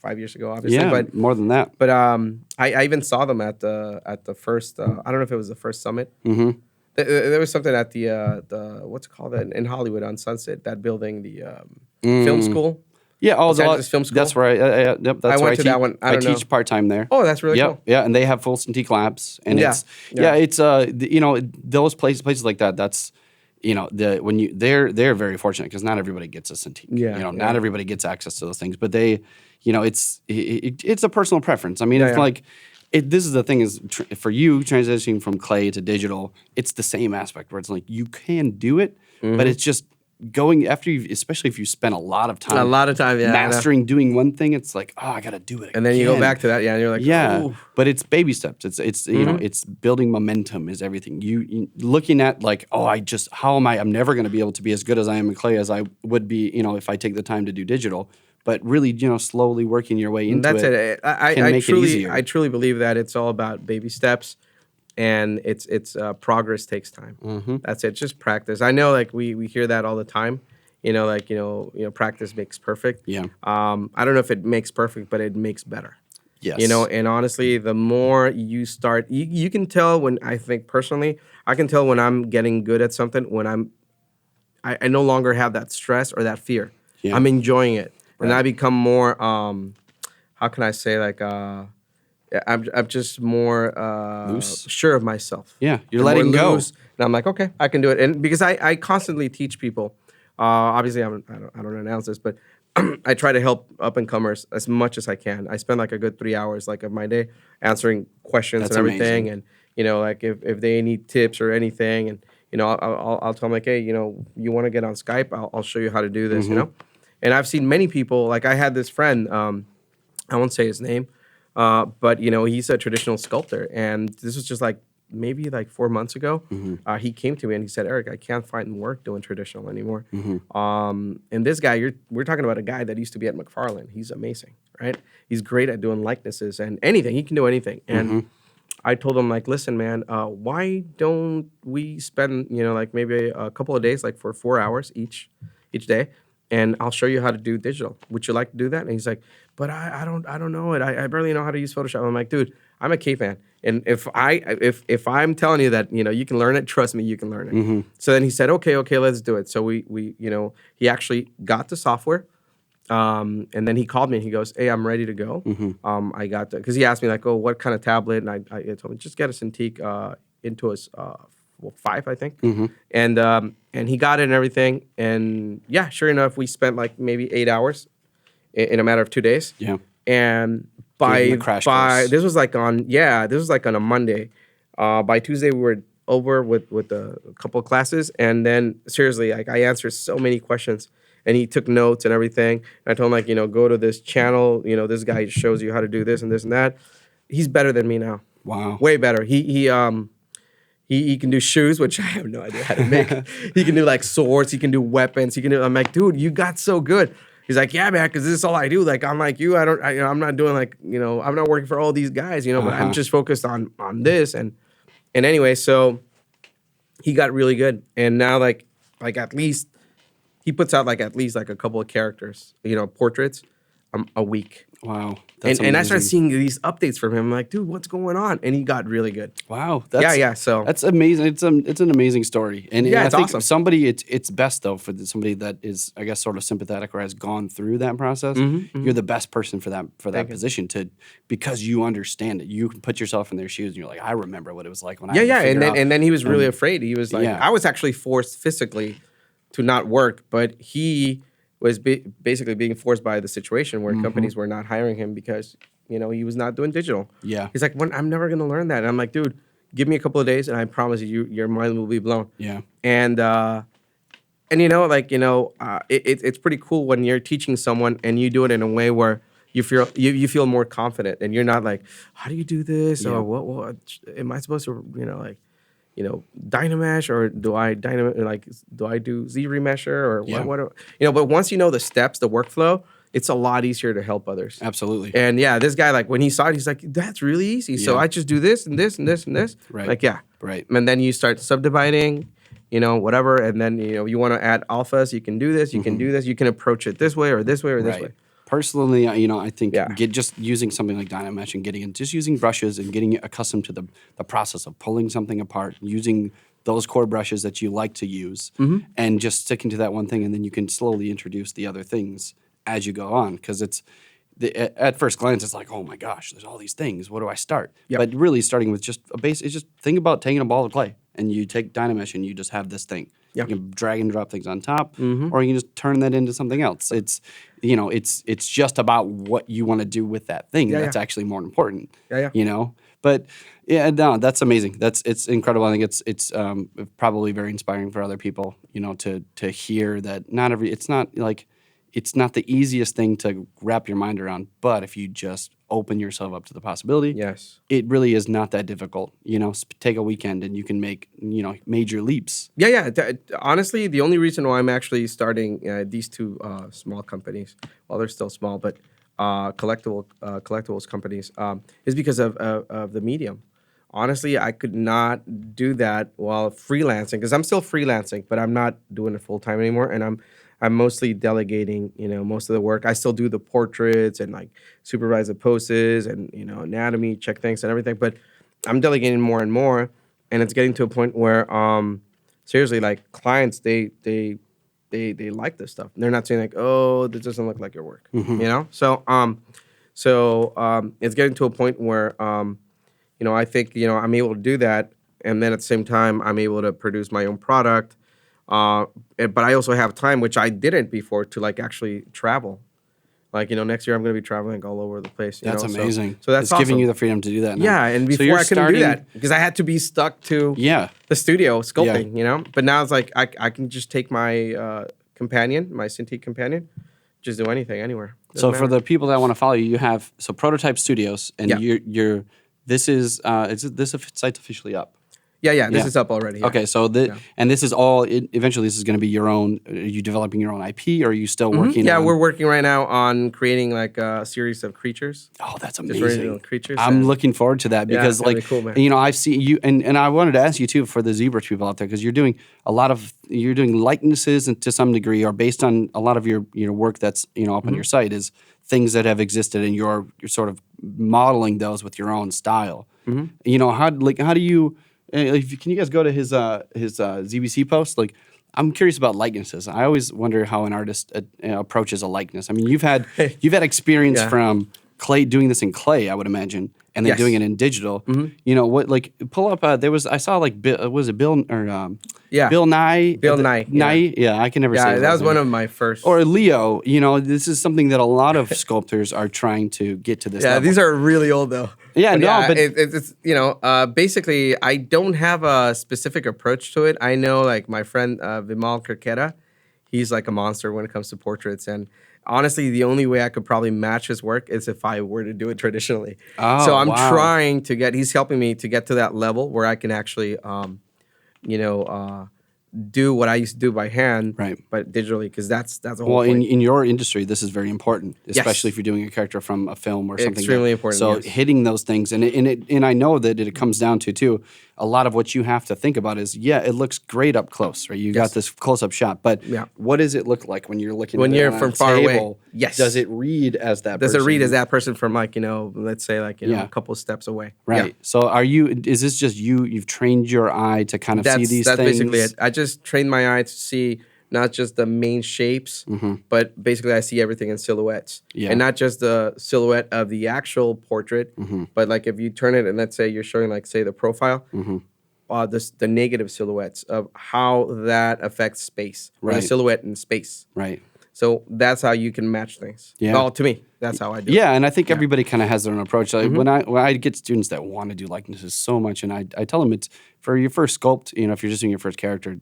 5 years ago, obviously. Yeah, but more than that. But I even saw them at the first, I don't know if it was the first summit. Mm-hmm. There was something at the what's it called, in Hollywood on Sunset, that building, the film school. Yeah, film school. That's right. That's I went to that one. I teach part-time there. Oh, that's really cool. Yeah, and they have full Cintiq labs. And it's you know, those places like that, that's, you know, they're very fortunate because not everybody gets a Cintiq. Yeah, you know, not everybody gets access to those things, but they, you know, it's a personal preference. I mean, it's like, this is the thing is, for you transitioning from clay to digital, it's the same aspect where it's like you can do it, but it's just going after you, especially if you spend a lot of time mastering doing one thing. It's like, oh, I got to do it again. And then you go back to that, and you're like, oh. But it's baby steps. It's you know, it's building momentum is everything. You looking at like, oh, I'm never going to be able to be as good as I am in clay as I would be, you know, if I take the time to do digital. But really, you know, slowly working your way into it. I truly believe that it's all about baby steps, and it's progress takes time. That's it. Just practice. I know, like we hear that all the time. You know, like you know, practice makes perfect. Yeah. I don't know if it makes perfect, but it makes better. Yes. You know, and honestly, the more you start, you can tell when I think personally, I can tell when I'm getting good at something when I no longer have that stress or that fear. Yeah. I'm enjoying it. And I become more, how can I say, like, I'm just more sure of myself. Yeah, you're letting go. And I'm like, okay, I can do it. And because I constantly teach people, obviously I don't announce this, but I try to help up-and-comers as much as I can. I spend like a good 3 hours like of my day answering questions and everything. Amazing. And, you know, like if they need tips or anything, and, you know, I'll tell them like, hey, you know, you want to get on Skype? I'll show you how to do this, you know? And I've seen many people, like I had this friend, I won't say his name, but, you know, he's a traditional sculptor. And this was just like maybe like 4 months ago. He came to me and he said, Eric, I can't find work doing traditional anymore. And this guy, we're talking about a guy that used to be at McFarland. He's amazing, right? He's great at doing likenesses and anything. He can do anything. And I told him, like, listen, man, why don't we spend, you know, like maybe a couple of days, like for 4 hours each day, and I'll show you how to do digital. Would you like to do that? And he's like, but I don't know it. I barely know how to use Photoshop. I'm like, dude, I'm a caveman. And if I'm telling you that, you know, you can learn it, trust me, you can learn it. So then he said, okay, let's do it. So we you know, he actually got the software. And then he called me and he goes, hey, I'm ready to go. I got because he asked me like, oh, what kind of tablet? And I told him, just get a Cintiq Intuos 5, I think. And he got it and everything. And yeah, sure enough, we spent like maybe 8 hours in a matter of 2 days. Yeah. And by this was like on a Monday. By Tuesday, we were over with a couple of classes. And then seriously, like I answered so many questions. And he took notes and everything. And I told him, like, you know, go to this channel. You know, this guy shows you how to do this and this and that. He's better than me now. Wow. Way better. He can do shoes, which I have no idea how to make. He can do like swords. He can do weapons. I'm like, dude, you got so good. He's like, yeah, man, because this is all I do. Like, I'm like you. I'm not doing like, you know, I'm not working for all these guys, you know, but I'm just focused on this. And anyway, so he got really good. And now, like, like at least he puts out like at least like a couple of characters, portraits, a week. Wow. And I started seeing these updates from him. I'm like, dude, what's going on? And he got really good. Wow. So that's amazing. It's an amazing story. And yeah, I it's think awesome. It's best though for somebody that is, I guess, sort of sympathetic or has gone through that process. You're the best person for that position because you understand it. You can put yourself in their shoes and you're like, I remember what it was like when I had to figure out. And then he was really afraid. He was like, I was actually forced physically to not work, but he was basically being forced by the situation where companies were not hiring him because, he was not doing digital. Yeah. He's like, I'm never going to learn that. And I'm like, dude, give me a couple of days and I promise you, your mind will be blown. Yeah. And it's pretty cool when you're teaching someone and you do it in a way where you feel more confident and you're not like, how do you do this? Yeah. Or what am I supposed to, Dynamesh, or do I do ZRemesher or what? But once you know the steps, the workflow, it's a lot easier to help others. Absolutely. And this guy, like when he saw it, he's like, that's really easy. So I just do this and this and this and this. Right. Like, yeah. Right. And then you start subdividing, whatever. And then, you want to add alphas, you can do this, you can do this. You can approach it this way or this way or this way. Personally, I think just using something like Dynamesh and just using brushes and getting accustomed to the process of pulling something apart, using those core brushes that you like to use, and just sticking to that one thing, and then you can slowly introduce the other things as you go on. Because at first glance, it's like, oh my gosh, there's all these things. What do I start? Yep. But really, starting with just a base, it's just think about taking a ball of clay, and you take Dynamesh, and you just have this thing. Yep. You can drag and drop things on top, or you can just turn that into something else. It's just about what you want to do with that thing. That's actually more important. But no, that's amazing. It's incredible. I think it's probably very inspiring for other people. To hear that it's not the easiest thing to wrap your mind around. But if you just open yourself up to the possibility, it really is not that difficult. Take a weekend and you can make major leaps. Honestly, the only reason why I'm actually starting these two small companies, well, they're still small, but collectibles companies, is because of the medium. Honestly, I could not do that while freelancing because I'm still freelancing, but I'm not doing it full time anymore, and I'm mostly delegating, most of the work. I still do the portraits and like supervise the poses and, anatomy, check things and everything. But I'm delegating more and more. And it's getting to a point where, seriously, like clients, they like this stuff. They're not saying like, oh, this doesn't look like your work, So it's getting to a point where, I think, I'm able to do that. And then at the same time, I'm able to produce my own product. But I also have time, which I didn't before, to like actually travel. Like, next year I'm going to be traveling all over the place. That's amazing. So that's it's giving you the freedom to do that now. Yeah, and before I couldn't do that because I had to be stuck to the studio sculpting, But now it's like I can just take my companion, my Cintiq companion, just do anything, anywhere. So for the people that want to follow you, you have Prototypez Studios, and this is this site's officially up. This is up already. Okay, so and this is all. Eventually, this is going to be your own. Are you developing your own IP, or are you still working? Yeah, we're working right now on creating like a series of creatures. Oh, that's amazing! Creatures. I'm looking forward to that because, cool, man. I've seen you, and I wanted to ask you too for the ZBrush people out there because you're doing likenesses and to some degree, or based on a lot of your work that's up on your site is things that have existed, and you're sort of modeling those with your own style. How do you? Can you guys go to his ZBC post? Like, I'm curious about likenesses. I always wonder how an artist approaches a likeness. I mean, you've had experience from clay, doing this in clay, I would imagine, and then doing it in digital. Pull up. I saw like was it Bill or Bill Nye? Bill Nye. Nye. Yeah, I can never say. Yeah, that was one of my first. Or Leo. This is something that a lot of sculptors are trying to get to this. Yeah, level. These are really old though. Yeah, but it's basically I don't have a specific approach to it. I know like my friend Vimal Kirketa, he's like a monster when it comes to portraits, and honestly, the only way I could probably match his work is if I were to do it traditionally. Oh, so I'm trying to he's helping me to get to that level where I can actually, do what I used to do by hand, but digitally, because that's a whole point. In your industry, this is very important, especially if you're doing a character from a film or something. Extremely important. So hitting those things, and I know that it comes down to too. a lot of what you have to think about is, it looks great up close, right? You got this close-up shot, but what does it look like when you're looking when at you're it from far table? away? Yes. Does it read as that Does person? it read as that person from like, let's say like, a couple steps away? Right. Yeah. So is this just you've trained your eye to kind of see these that's things? Basically it. I just trained my eye to see not just the main shapes, but basically I see everything in silhouettes. Yeah. And not just the silhouette of the actual portrait, but like if you turn it and let's say you're showing like, say, the profile, the negative silhouettes of how that affects space. Or the silhouette in space. Right. So that's how you can match things. Yeah. Well, to me, that's how I do it. Yeah, and I think everybody kind of has their own approach. Like when I get students that want to do likenesses so much, and I tell them it's for your first sculpt. If you're just doing your first character,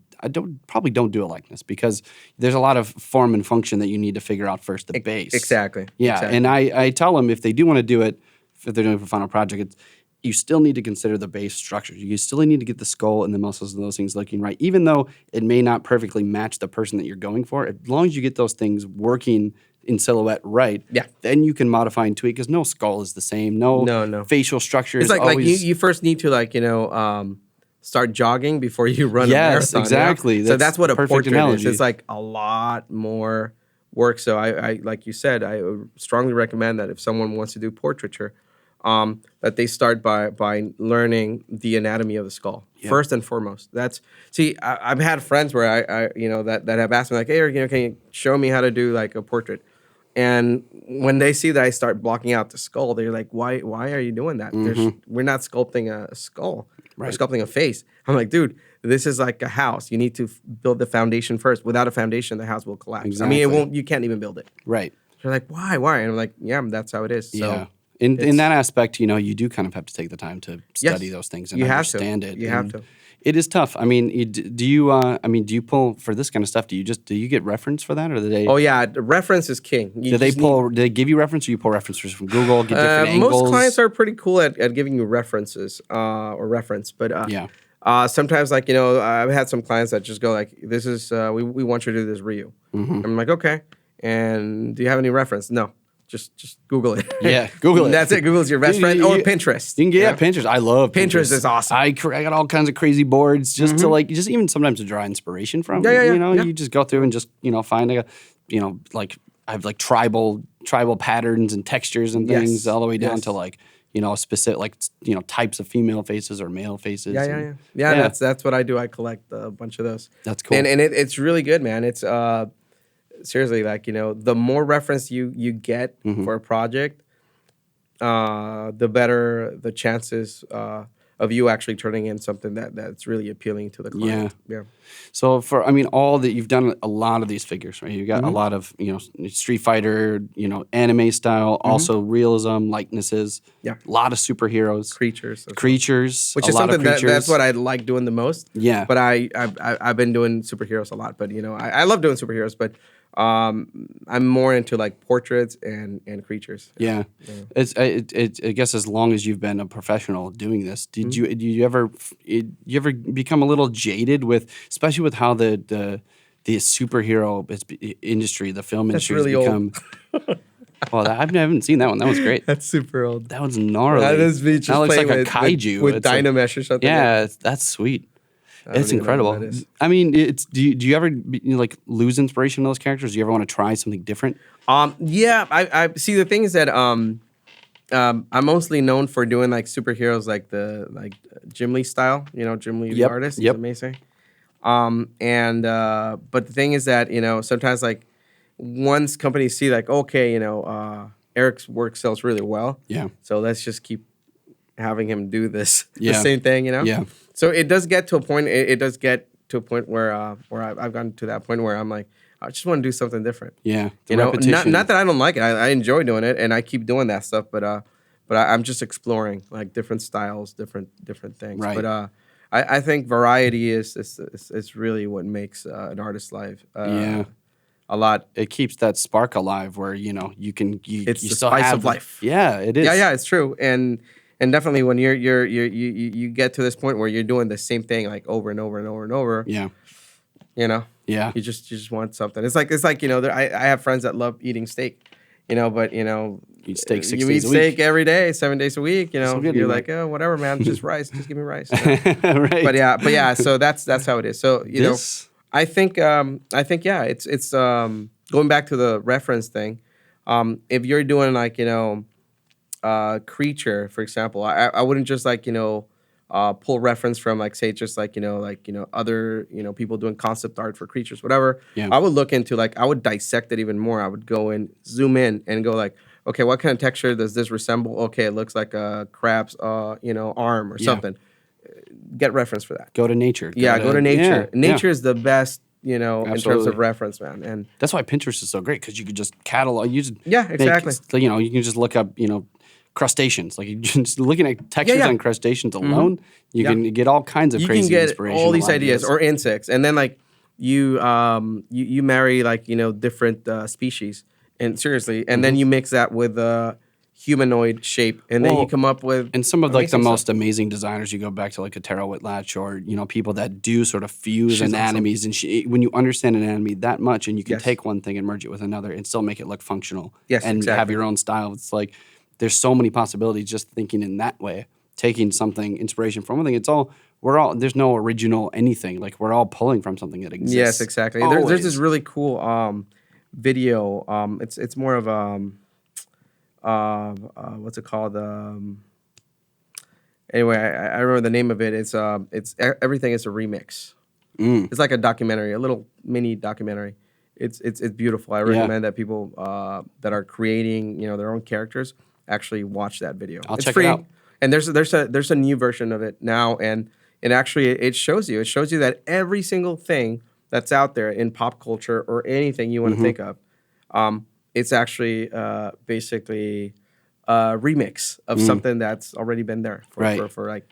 probably don't do a likeness because there's a lot of form and function that you need to figure out first. The base. Exactly. Yeah, exactly. and I tell them if they do want to do it, if they're doing it for final project, you still need to consider the base structure. You still need to get the skull and the muscles and those things looking right, even though it may not perfectly match the person that you're going for. As long as you get those things working in silhouette right, then you can modify and tweak because no skull is the same. No. Facial structure is always... like you first need to start jogging before you run a marathon. Yes, exactly. So that's what a portrait analogy. is. It's like a lot more work. So I like you said, I would strongly recommend that if someone wants to do portraiture, that they start by learning the anatomy of the skull first and foremost. I've had friends where I that have asked me like, hey, Eric, can you show me how to do like a portrait? And when they see that I start blocking out the skull, they're like, why are you doing that? We're not sculpting a skull. We're sculpting a face. I'm like, dude, this is like a house. You need to build the foundation first. Without a foundation, the house will collapse. Exactly. I mean, you can't even build it. Right. They're like, why? And I'm like, yeah, that's how it is. So yeah. In that aspect, you do kind of have to take the time to study those things and understand it. You have to. It is tough. I mean, do you pull for this kind of stuff? Do you get reference for that, or do they? Oh yeah, the reference is king. Do they give you reference, or you pull references from Google? Get different angles? Most clients are pretty cool at giving you references or reference, but sometimes I've had some clients that just go like, "This is we want you to do this Ryu." I'm like, okay, and do you have any reference? No. Just Google it. Yeah, Google it. That's it. Google's your best friend. Or Pinterest. You can get Pinterest. I love Pinterest. Pinterest is awesome. I got all kinds of crazy boards just to just even sometimes to draw inspiration from. You just go through and just find I have like tribal patterns and textures and things all the way down to specific types of female faces or male faces. Yeah. That's what I do. I collect a bunch of those. That's cool. And it's really good, man. It's seriously, the more reference you get for a project, the better the chances of you actually turning in something that's really appealing to the client. Yeah. So all that you've done a lot of these figures, right? You got a lot of Street Fighter, anime style, also realism, likenesses. Yeah. A lot of superheroes, creatures, which is something that's what I like doing the most. Yeah. But I've been doing superheroes a lot. But I love doing superheroes, but I'm more into like portraits and creatures. Yeah. I guess as long as you've been a professional doing this, did you ever become a little jaded with, especially with how the superhero industry, the film industry really has become? Well, I haven't seen that one. That was great. That's super old. That one's gnarly. That is me just that looks like playing a kaiju with Dynamesh or something. Yeah, that's sweet. It's incredible. I mean, do you ever lose inspiration in those characters? Do you ever want to try something different? Yeah. I see. The thing is that I'm mostly known for doing like superheroes, like Jim Lee style. Jim Lee the artist. He's amazing. But the thing is that sometimes once companies see okay, Erick's work sells really well. Yeah. So let's just keep having him do the same thing. Yeah. So it does get to a point. It does get to a point where I've gotten to that point where I'm like, I just want to do something different. Yeah, repetition. Not that I don't like it. I enjoy doing it, and I keep doing that stuff. But I'm just exploring different styles, different things. Right. But I think variety is really what makes an artist's life. A lot. It keeps that spark alive, where you can it's you the still spice have of life. Yeah, it is. Yeah, it's true. And definitely when you get to this point where you're doing the same thing over and over and over and over. Yeah. Yeah. You just want something. It's like I have friends that love eating steak. but You eat steak 6 you days eat a week. steak every day, 7 days a week. So good You're anyway. like, oh, whatever, man, just rice, just give me rice. Right. But yeah. So that's how it is. So This- I think yeah, it's going back to the reference thing. If you're doing like creature, for example, I wouldn't just like pull reference from like say just like other people doing concept art for creatures, whatever. Yeah. I would look into I would dissect it even more. I would go in, zoom in, and go like, okay, what kind of texture does this resemble? Okay, it looks like a crab's arm or something. Get reference for that. Go to nature. Go to nature. Yeah, Nature is the best, in terms Absolutely. of reference, man. And That's why Pinterest is so great because you could just catalog. You just exactly. you can just look up crustaceans. Like you just looking at textures on crustaceans alone, you can get all kinds of crazy get inspiration. all these ideas or insects, and then like you marry different species, and seriously, and then you mix that with humanoid shape, and then you come up with and some of like the amazing most stuff. amazing designers. You go back to like a Tara Whitlatch or people that do sort of fuse anatomies, and when you understand anatomy that much, and you can take one thing and merge it with another, and still make it look functional, and have your own style. It's like there's so many possibilities just thinking in that way, taking something inspiration from one thing. There's no original anything. Like we're all pulling from something that exists. Yes, exactly. There's this really cool video. It's more of what's it called? Anyway, I remember the name of it. It's everything is a remix. It's like a documentary, a little mini documentary. It's beautiful. I recommend that people that are creating their own characters actually watch that video. I'll it's check free. it out. And there's a new version of it now, and actually it shows you that every single thing that's out there in pop culture or anything you want to think of, it's actually basically a remix of something that's already been there for like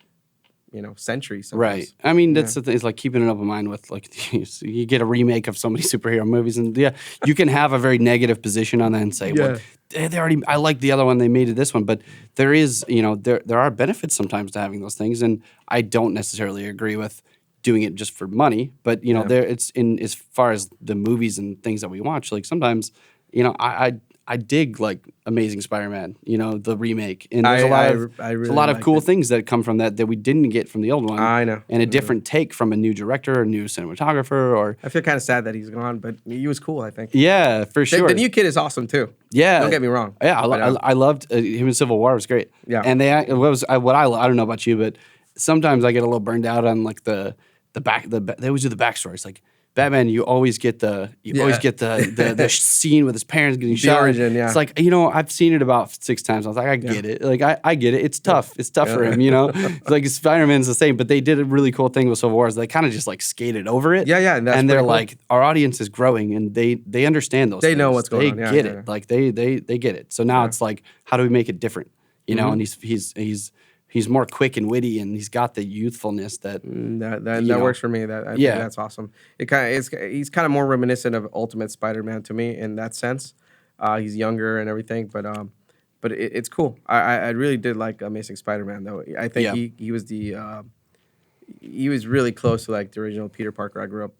centuries. Right. I mean, that's the thing. It's like keeping an open mind with like you get a remake of so many superhero movies, and you can have a very negative position on that and say, well, they already. I like the other one. They made it this one, but there is there are benefits sometimes to having those things, and I don't necessarily agree with doing it just for money. But there it's in as far as the movies and things that we watch. Like sometimes I dig like Amazing Spider-Man, the remake, and there's a lot of cool things that come from that we didn't get from the old one. I know, and a different take from a new director, a new cinematographer, or I feel kind of sad that he's gone, but he was cool. I think. Yeah, for sure. The new kid is awesome too. Yeah, don't get me wrong. Yeah, I loved him in Civil War. It was great. Yeah, and I don't know about you, but sometimes I get a little burned out on like they always do the backstories like. Batman, you always get the scene with his parents getting shot. Origin, yeah. It's like I've seen it about 6 times. I was like, I get it. Like I get it. It's tough. It's tough for him. It's like Spider-Man's the same, but they did a really cool thing with Civil War. Is they kind of just like skated over it. Yeah. And they're like, our audience is growing, and they understand those. They know what's going on. They get it. Like they get it. So now it's like, how do we make it different? And he's more quick and witty, and he's got the youthfulness that works for me. I think that's awesome. He's kind of more reminiscent of Ultimate Spider-Man to me in that sense. He's younger and everything, but it's cool. I really did like Amazing Spider-Man though. I think he was really close to like the original Peter Parker. I grew up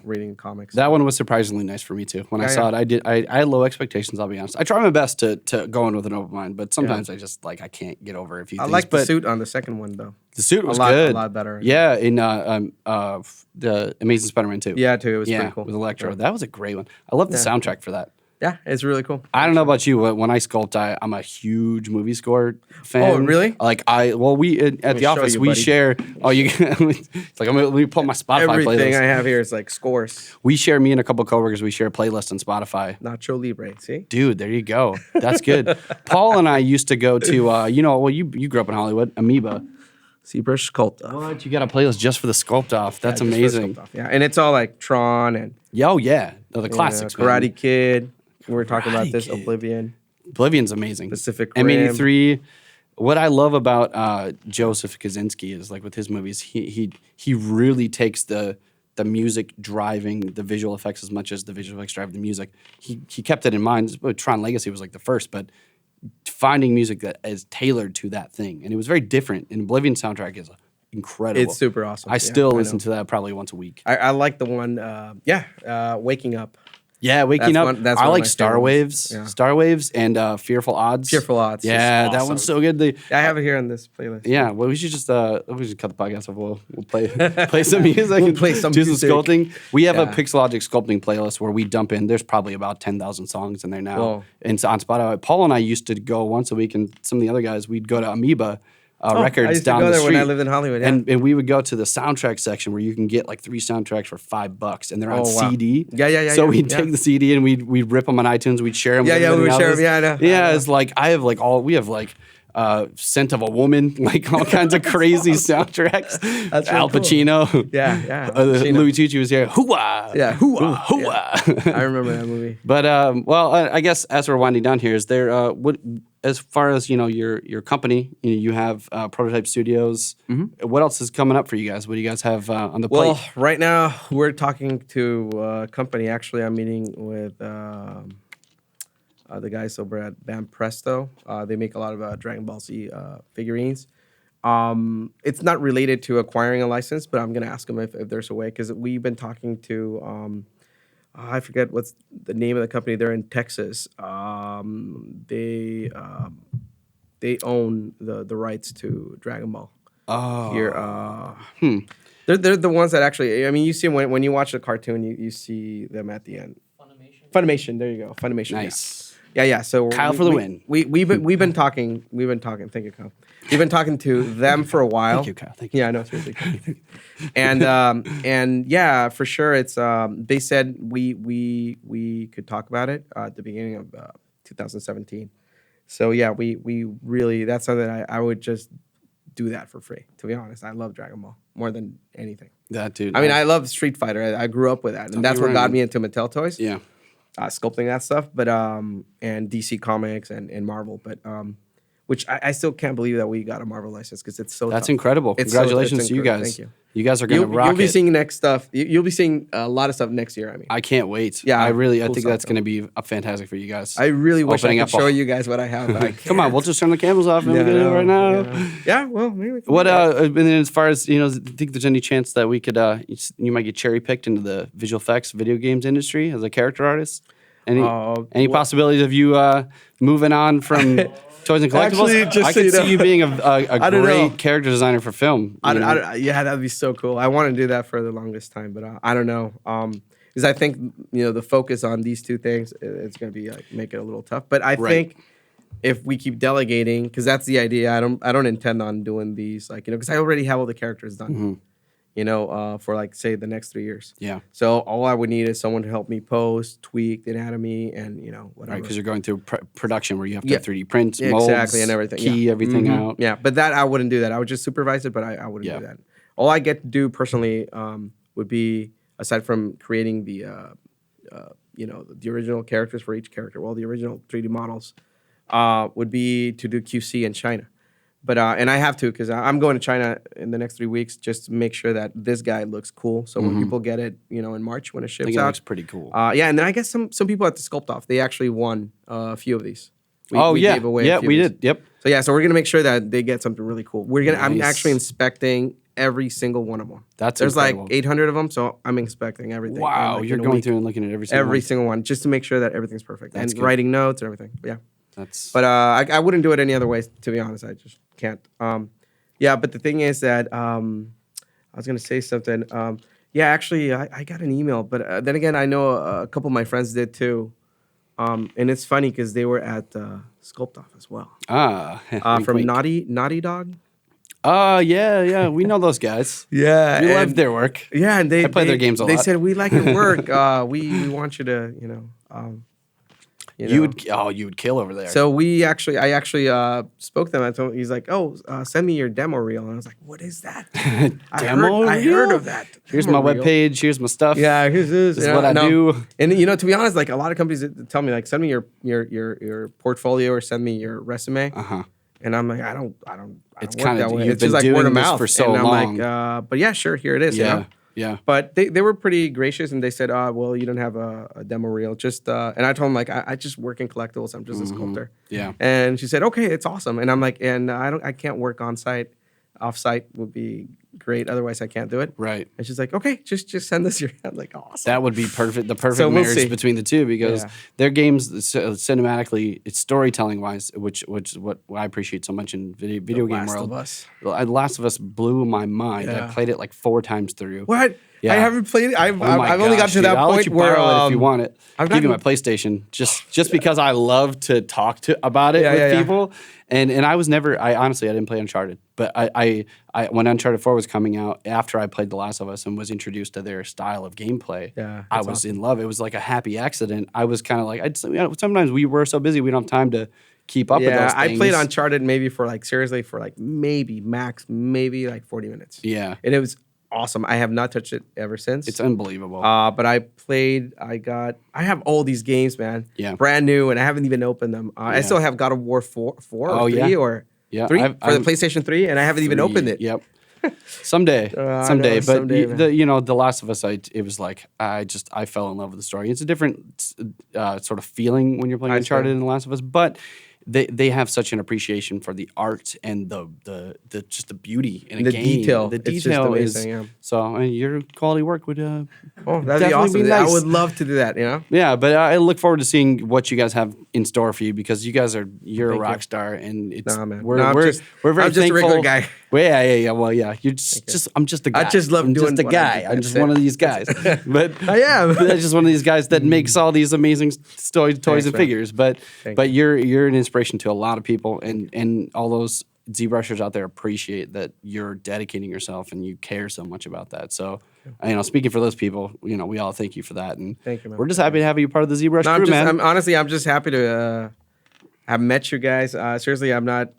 reading comics. That one was surprisingly nice for me too. When I saw it, I had low expectations, I'll be honest. I try my best to go in with an open mind, but sometimes I just I can't get over a few things. I like the suit on the second one though. The suit was good. A lot better. Yeah, in the Amazing Spider-Man 2. Yeah, too. It was pretty cool. With Electro. Yeah. That was a great one. I love the soundtrack for that. Yeah, it's really cool. I don't know about you, but when I sculpt, I'm a huge movie score fan. Oh, really? Like we at the office we share. Oh, you? It's like let me pull my Spotify playlist. Everything I have here is like scores. We share me and a couple coworkers. We share a playlist on Spotify. Nacho Libre, see? Dude, there you go. That's good. Paul and I used to go to you grew up in Hollywood, Amoeba. ZBrush Sculpt Off. What? You got a playlist just for the Sculpt Off? That's amazing. Yeah, and it's all like Tron and the classics. Karate Kid. We were talking about this. Oblivion. Oblivion's amazing. Pacific Rim. M83. What I love about Joseph Kosinski is like with his movies, he really takes the music driving the visual effects as much as the visual effects drive the music. He kept it in mind. Tron Legacy was like the first, but finding music that is tailored to that thing, and it was very different. And Oblivion soundtrack is incredible. It's super awesome. I still listen to that probably once a week. I like the one. Waking Up. Yeah, Waking Up. That's I one of like my Star favorite Waves. ones. Yeah. Star Waves and Fearful Odds. Fearful Odds. Yeah, is that awesome. one's so good. I have it here on this playlist. Yeah, well, we should just cut the podcast off. We'll play some music. We'll play some do music. some sculpting. We have a Yeah. Pixelogic sculpting playlist where we dump in. There's probably about 10,000 songs in there now. Whoa. And it's on Spotify. Paul and I used to go once a week, and some of the other guys, we'd go to Amoeba Records I used to down go the there street. when I lived in Hollywood. Yeah. And we would go to the soundtrack section where you can get like 3 soundtracks for $5, and they're on Oh, wow. CD. Yeah. So we'd take the CD and we'd rip them on iTunes. We'd share them. Yeah, with we everybody would share else. them. Yeah, I know. Yeah, it's like we have like Scent of a Woman, like all kinds of crazy soundtracks. That's Al really Pacino. cool. Yeah. Pacino. Louis Tucci was here. Hooah! Yeah, Hooah! I remember that movie. But well, I guess as we're winding down here, is there what as far as your company, you have Prototypez Studios. Mm-hmm. What else is coming up for you guys? What do you guys have on the plate? Well, right now we're talking to a company. Actually, I'm meeting with the guys over at Bam Presto. They make a lot of Dragon Ball Z figurines. It's not related to acquiring a license, but I'm going to ask them if there's a way, because we've been talking to, I forget what's the name of the company. They're in Texas. They own the rights to Dragon Ball. Here. They're the ones that actually, I mean, you see them when you watch the cartoon, you see them at the end. Funimation, there you go. Funimation. Nice. Yeah. So Kyle for the win. We've been talking. Thank you, Kyle. We've been talking to them for a while. Thank you, Kyle. Thank you. Yeah, I know, seriously. And yeah, for sure. It's they said we could talk about it at the beginning of 2017. So yeah, we really, that's something I would just do that for free. To be honest, I love Dragon Ball more than anything. That dude. I mean, I love Street Fighter. I grew up with that, and that's what got me into Mattel toys. Yeah. Sculpting that stuff, but and DC Comics and Marvel, but which I still can't believe that we got a Marvel license, because it's so That's tough. incredible. It's Congratulations to you incredible. guys. Thank you. You guys are gonna rock You'll be it. seeing next stuff. You'll be seeing a lot of stuff next year. I mean, I can't wait. Yeah, I cool think that's stuff. going to be fantastic for you guys. I really wish I Opening could up show a- you guys what I have. But I Come on, can't. we'll just turn the cameras off and Yeah, we'll get it right now. Yeah, well, maybe we can What do that. and then as far as think there's any chance that we could you might get cherry picked into the visual effects video games industry as a character artist? Any What- possibilities of you moving on from toys and collectibles? Actually, just I so could you see know- you being a don't great know. character designer for film. I you don't, know? I don't, yeah, that'd be so cool. I want to do that for the longest time, but I don't know. Because I think the focus on these two things, it's going to be like make it a little tough. But I think if we keep delegating, because that's the idea. I don't intend on doing these because I already have all the characters done. For like say the next 3 years. Yeah. So all I would need is someone to help me post, tweak the anatomy, and whatever. Right, because you're going through production where you have to Yeah. 3D print, Yeah, molds, exactly, and everything. key Yeah. everything Mhm. out. Yeah, but that I wouldn't do that. I would just supervise it, but I wouldn't Yeah. do that. All I get to do personally would be, aside from creating the original characters for each character, the original 3D models, would be to do QC in China. But and I have to, because I'm going to China in the next 3 weeks just to make sure that this guy looks cool. So when people get it, in March when it I ships think it out, looks pretty cool. yeah. And then I guess some people at the Sculpt Off, they actually won a few of these. We yeah, gave away a few we of these. did. Yep. So we're gonna make sure that they get something really cool. I'm Nice. actually inspecting every single one of them. There's incredible. like 800 of them, so I'm inspecting everything. Wow, in, you're in a going week. through and looking at every single one, just to make sure that everything's perfect, That's and good. writing notes and everything. But yeah, That's but I wouldn't do it any other way. To be honest, I just can't. Yeah, but the thing is that I was gonna say something. Yeah, actually, I got an email, but then again, I know a couple of my friends did too. And it's funny because they were at Sculpt Off as well. wink, From wink. Naughty Dog. Yeah, we know those guys. Yeah, We love their work. Yeah, and they play their games a They lot. said we like your work. We want you to You would kill over there. So I actually spoke to them. I told him, he's like, send me your demo reel, and I was like, what is that? Demo I heard reel? of that. Here's Demo my reel. webpage. Here's my stuff. Yeah, here's this. This is what I do. And to be honest, like a lot of companies tell me, like, send me your portfolio or send me your resume. And I'm like, I don't It's work kinda- that way. you've It's just been like doing word of this mouth for so and I'm long. like, but yeah, sure, here it is. Yeah. Yeah. But they were pretty gracious, and they said, well, you don't have a demo reel. Just and I told them, like, I just work in collectibles. I'm just a sculptor. Yeah. And she said, okay, it's awesome. And I'm like, and I can't work on site. Off site would be great. Otherwise, I can't do it. Right. And she's like, okay, just send us your. I'm like, awesome. That would be perfect. The perfect So we'll marriage see. between the two because Yeah. their games cinematically, it's storytelling wise, which is what I appreciate so much in video game Last world. of Us. The Last of Us blew my mind. I Yeah. played it like 4 times through. What? Yeah. I haven't played it. I've Oh my only got gosh, to that dude. I'll point let you where borrow it if you want it. I've Give you my gotten- PlayStation just because I love to talk about it Yeah, with yeah, yeah. people. And I was never. I honestly didn't play Uncharted, but I when Uncharted 4 was coming out after I played The Last of Us and was introduced to their style of gameplay. Yeah, I that's was awesome. in love. It was like a happy accident. I was kind of like sometimes we were so busy we don't have time to keep up with those Yeah, things. I played Uncharted maybe for like seriously for like maybe max maybe like 40 minutes. Yeah, And it was awesome. I have not touched it ever since. it's unbelievable. But I have all these games, man. Yeah. Brand new, and I haven't even opened them. I Yeah. still have God of War 4 Oh, or 3 yeah. or Yeah, 3 I've- for the I'm- PlayStation 3, and I haven't even opened it. Yep. Someday, I someday. know, But someday, man. The Last of Us, it was like I fell in love with the story. It's a different sort of feeling when you're playing I Uncharted see. and The Last of Us, but they have such an appreciation for the art and the just the beauty in a The game. detail. The It's just detail amazing, is yeah. so. And your quality work would. Oh, that'd be Definitely awesome. be nice. I would love to do that, you know? Yeah, but I look forward to seeing what you guys have in store for you because you're a Thank rock you. star and it's Nah, man. we're No, I'm we're, just- we're very I'm just a thankful. regular guy. Well, yeah. Well, yeah. You're just I'm just a guy. I just love I'm doing just a what I guy. do. I'm That's just it. one of these guys. But I am. but I'm just one of these guys that makes all these amazing toys Thanks, and man. figures. But Thank but you're an inspiration to a lot of people and all those ZBrushers out there appreciate that you're dedicating yourself and you care so much about that. So, speaking for those people, we all thank you for that. And Thank you, man. we're just happy to have you part of the ZBrush No, crew, man. I'm just happy to have met you guys. Seriously, I'm not,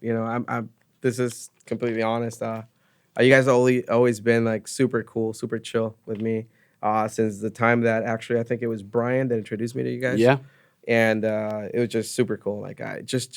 this is completely honest. You guys have always been like super cool, super chill with me since the time that actually I think it was Brian that introduced me to you guys. Yeah. And it was just super cool. Like just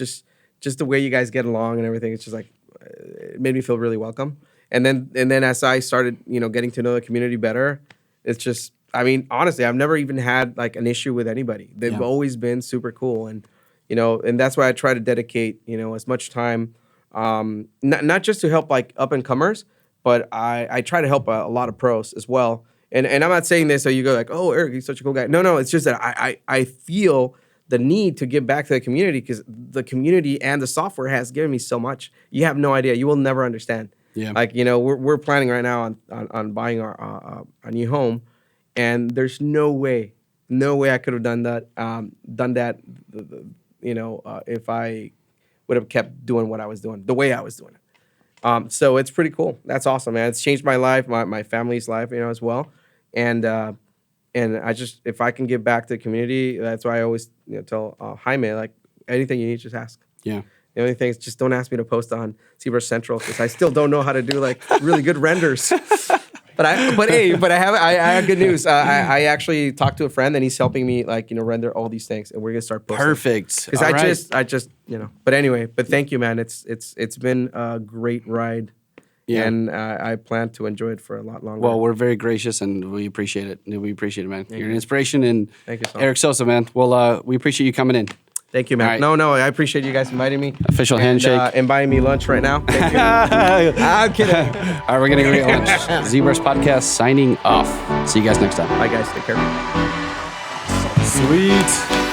the way you guys get along and everything. It's just like it made me feel really welcome. And then as I started, getting to know the community better, it's just. I mean, honestly, I've never even had like an issue with anybody. They've Yeah. always been super cool, and and that's why I try to dedicate as much time, not just to help like up and comers, but I try to help a lot of pros as well. And I'm not saying this so you go like, oh, Eric, he's such a cool guy. No, it's just that I feel the need to give back to the community because the community and the software has given me so much. You have no idea. You will never understand. Yeah. Like we're planning right now on buying our new home. And there's no way I could have done that. If I would have kept doing what I was doing, the way I was doing it. So it's pretty cool. That's awesome, man. It's changed my life, my family's life, as well. And I just, if I can give back to the community, that's why I always tell Jaime, like anything you need, just ask. Yeah. The only thing is just don't ask me to post on ZBrush Central because I still don't know how to do like really good renders. But I have good news. I actually talked to a friend and he's helping me like render all these things and we're gonna start posting. Perfect. Because All I right. just But anyway, thank you, man. It's been a great ride. Yeah. And I plan to enjoy it for a lot longer. Well, we're very gracious and we appreciate it. We appreciate it, man. You're an inspiration. And Thank you so much. Erick Sosa, man. Well, we appreciate you coming in. Thank you, man. All right. No, I appreciate you guys inviting me. Official handshake. And buying me lunch right now. Thank you. I'm kidding. All right, we're going to get lunch. ZBrush Podcast signing off. See you guys next time. Bye, guys. Take care. Sweet.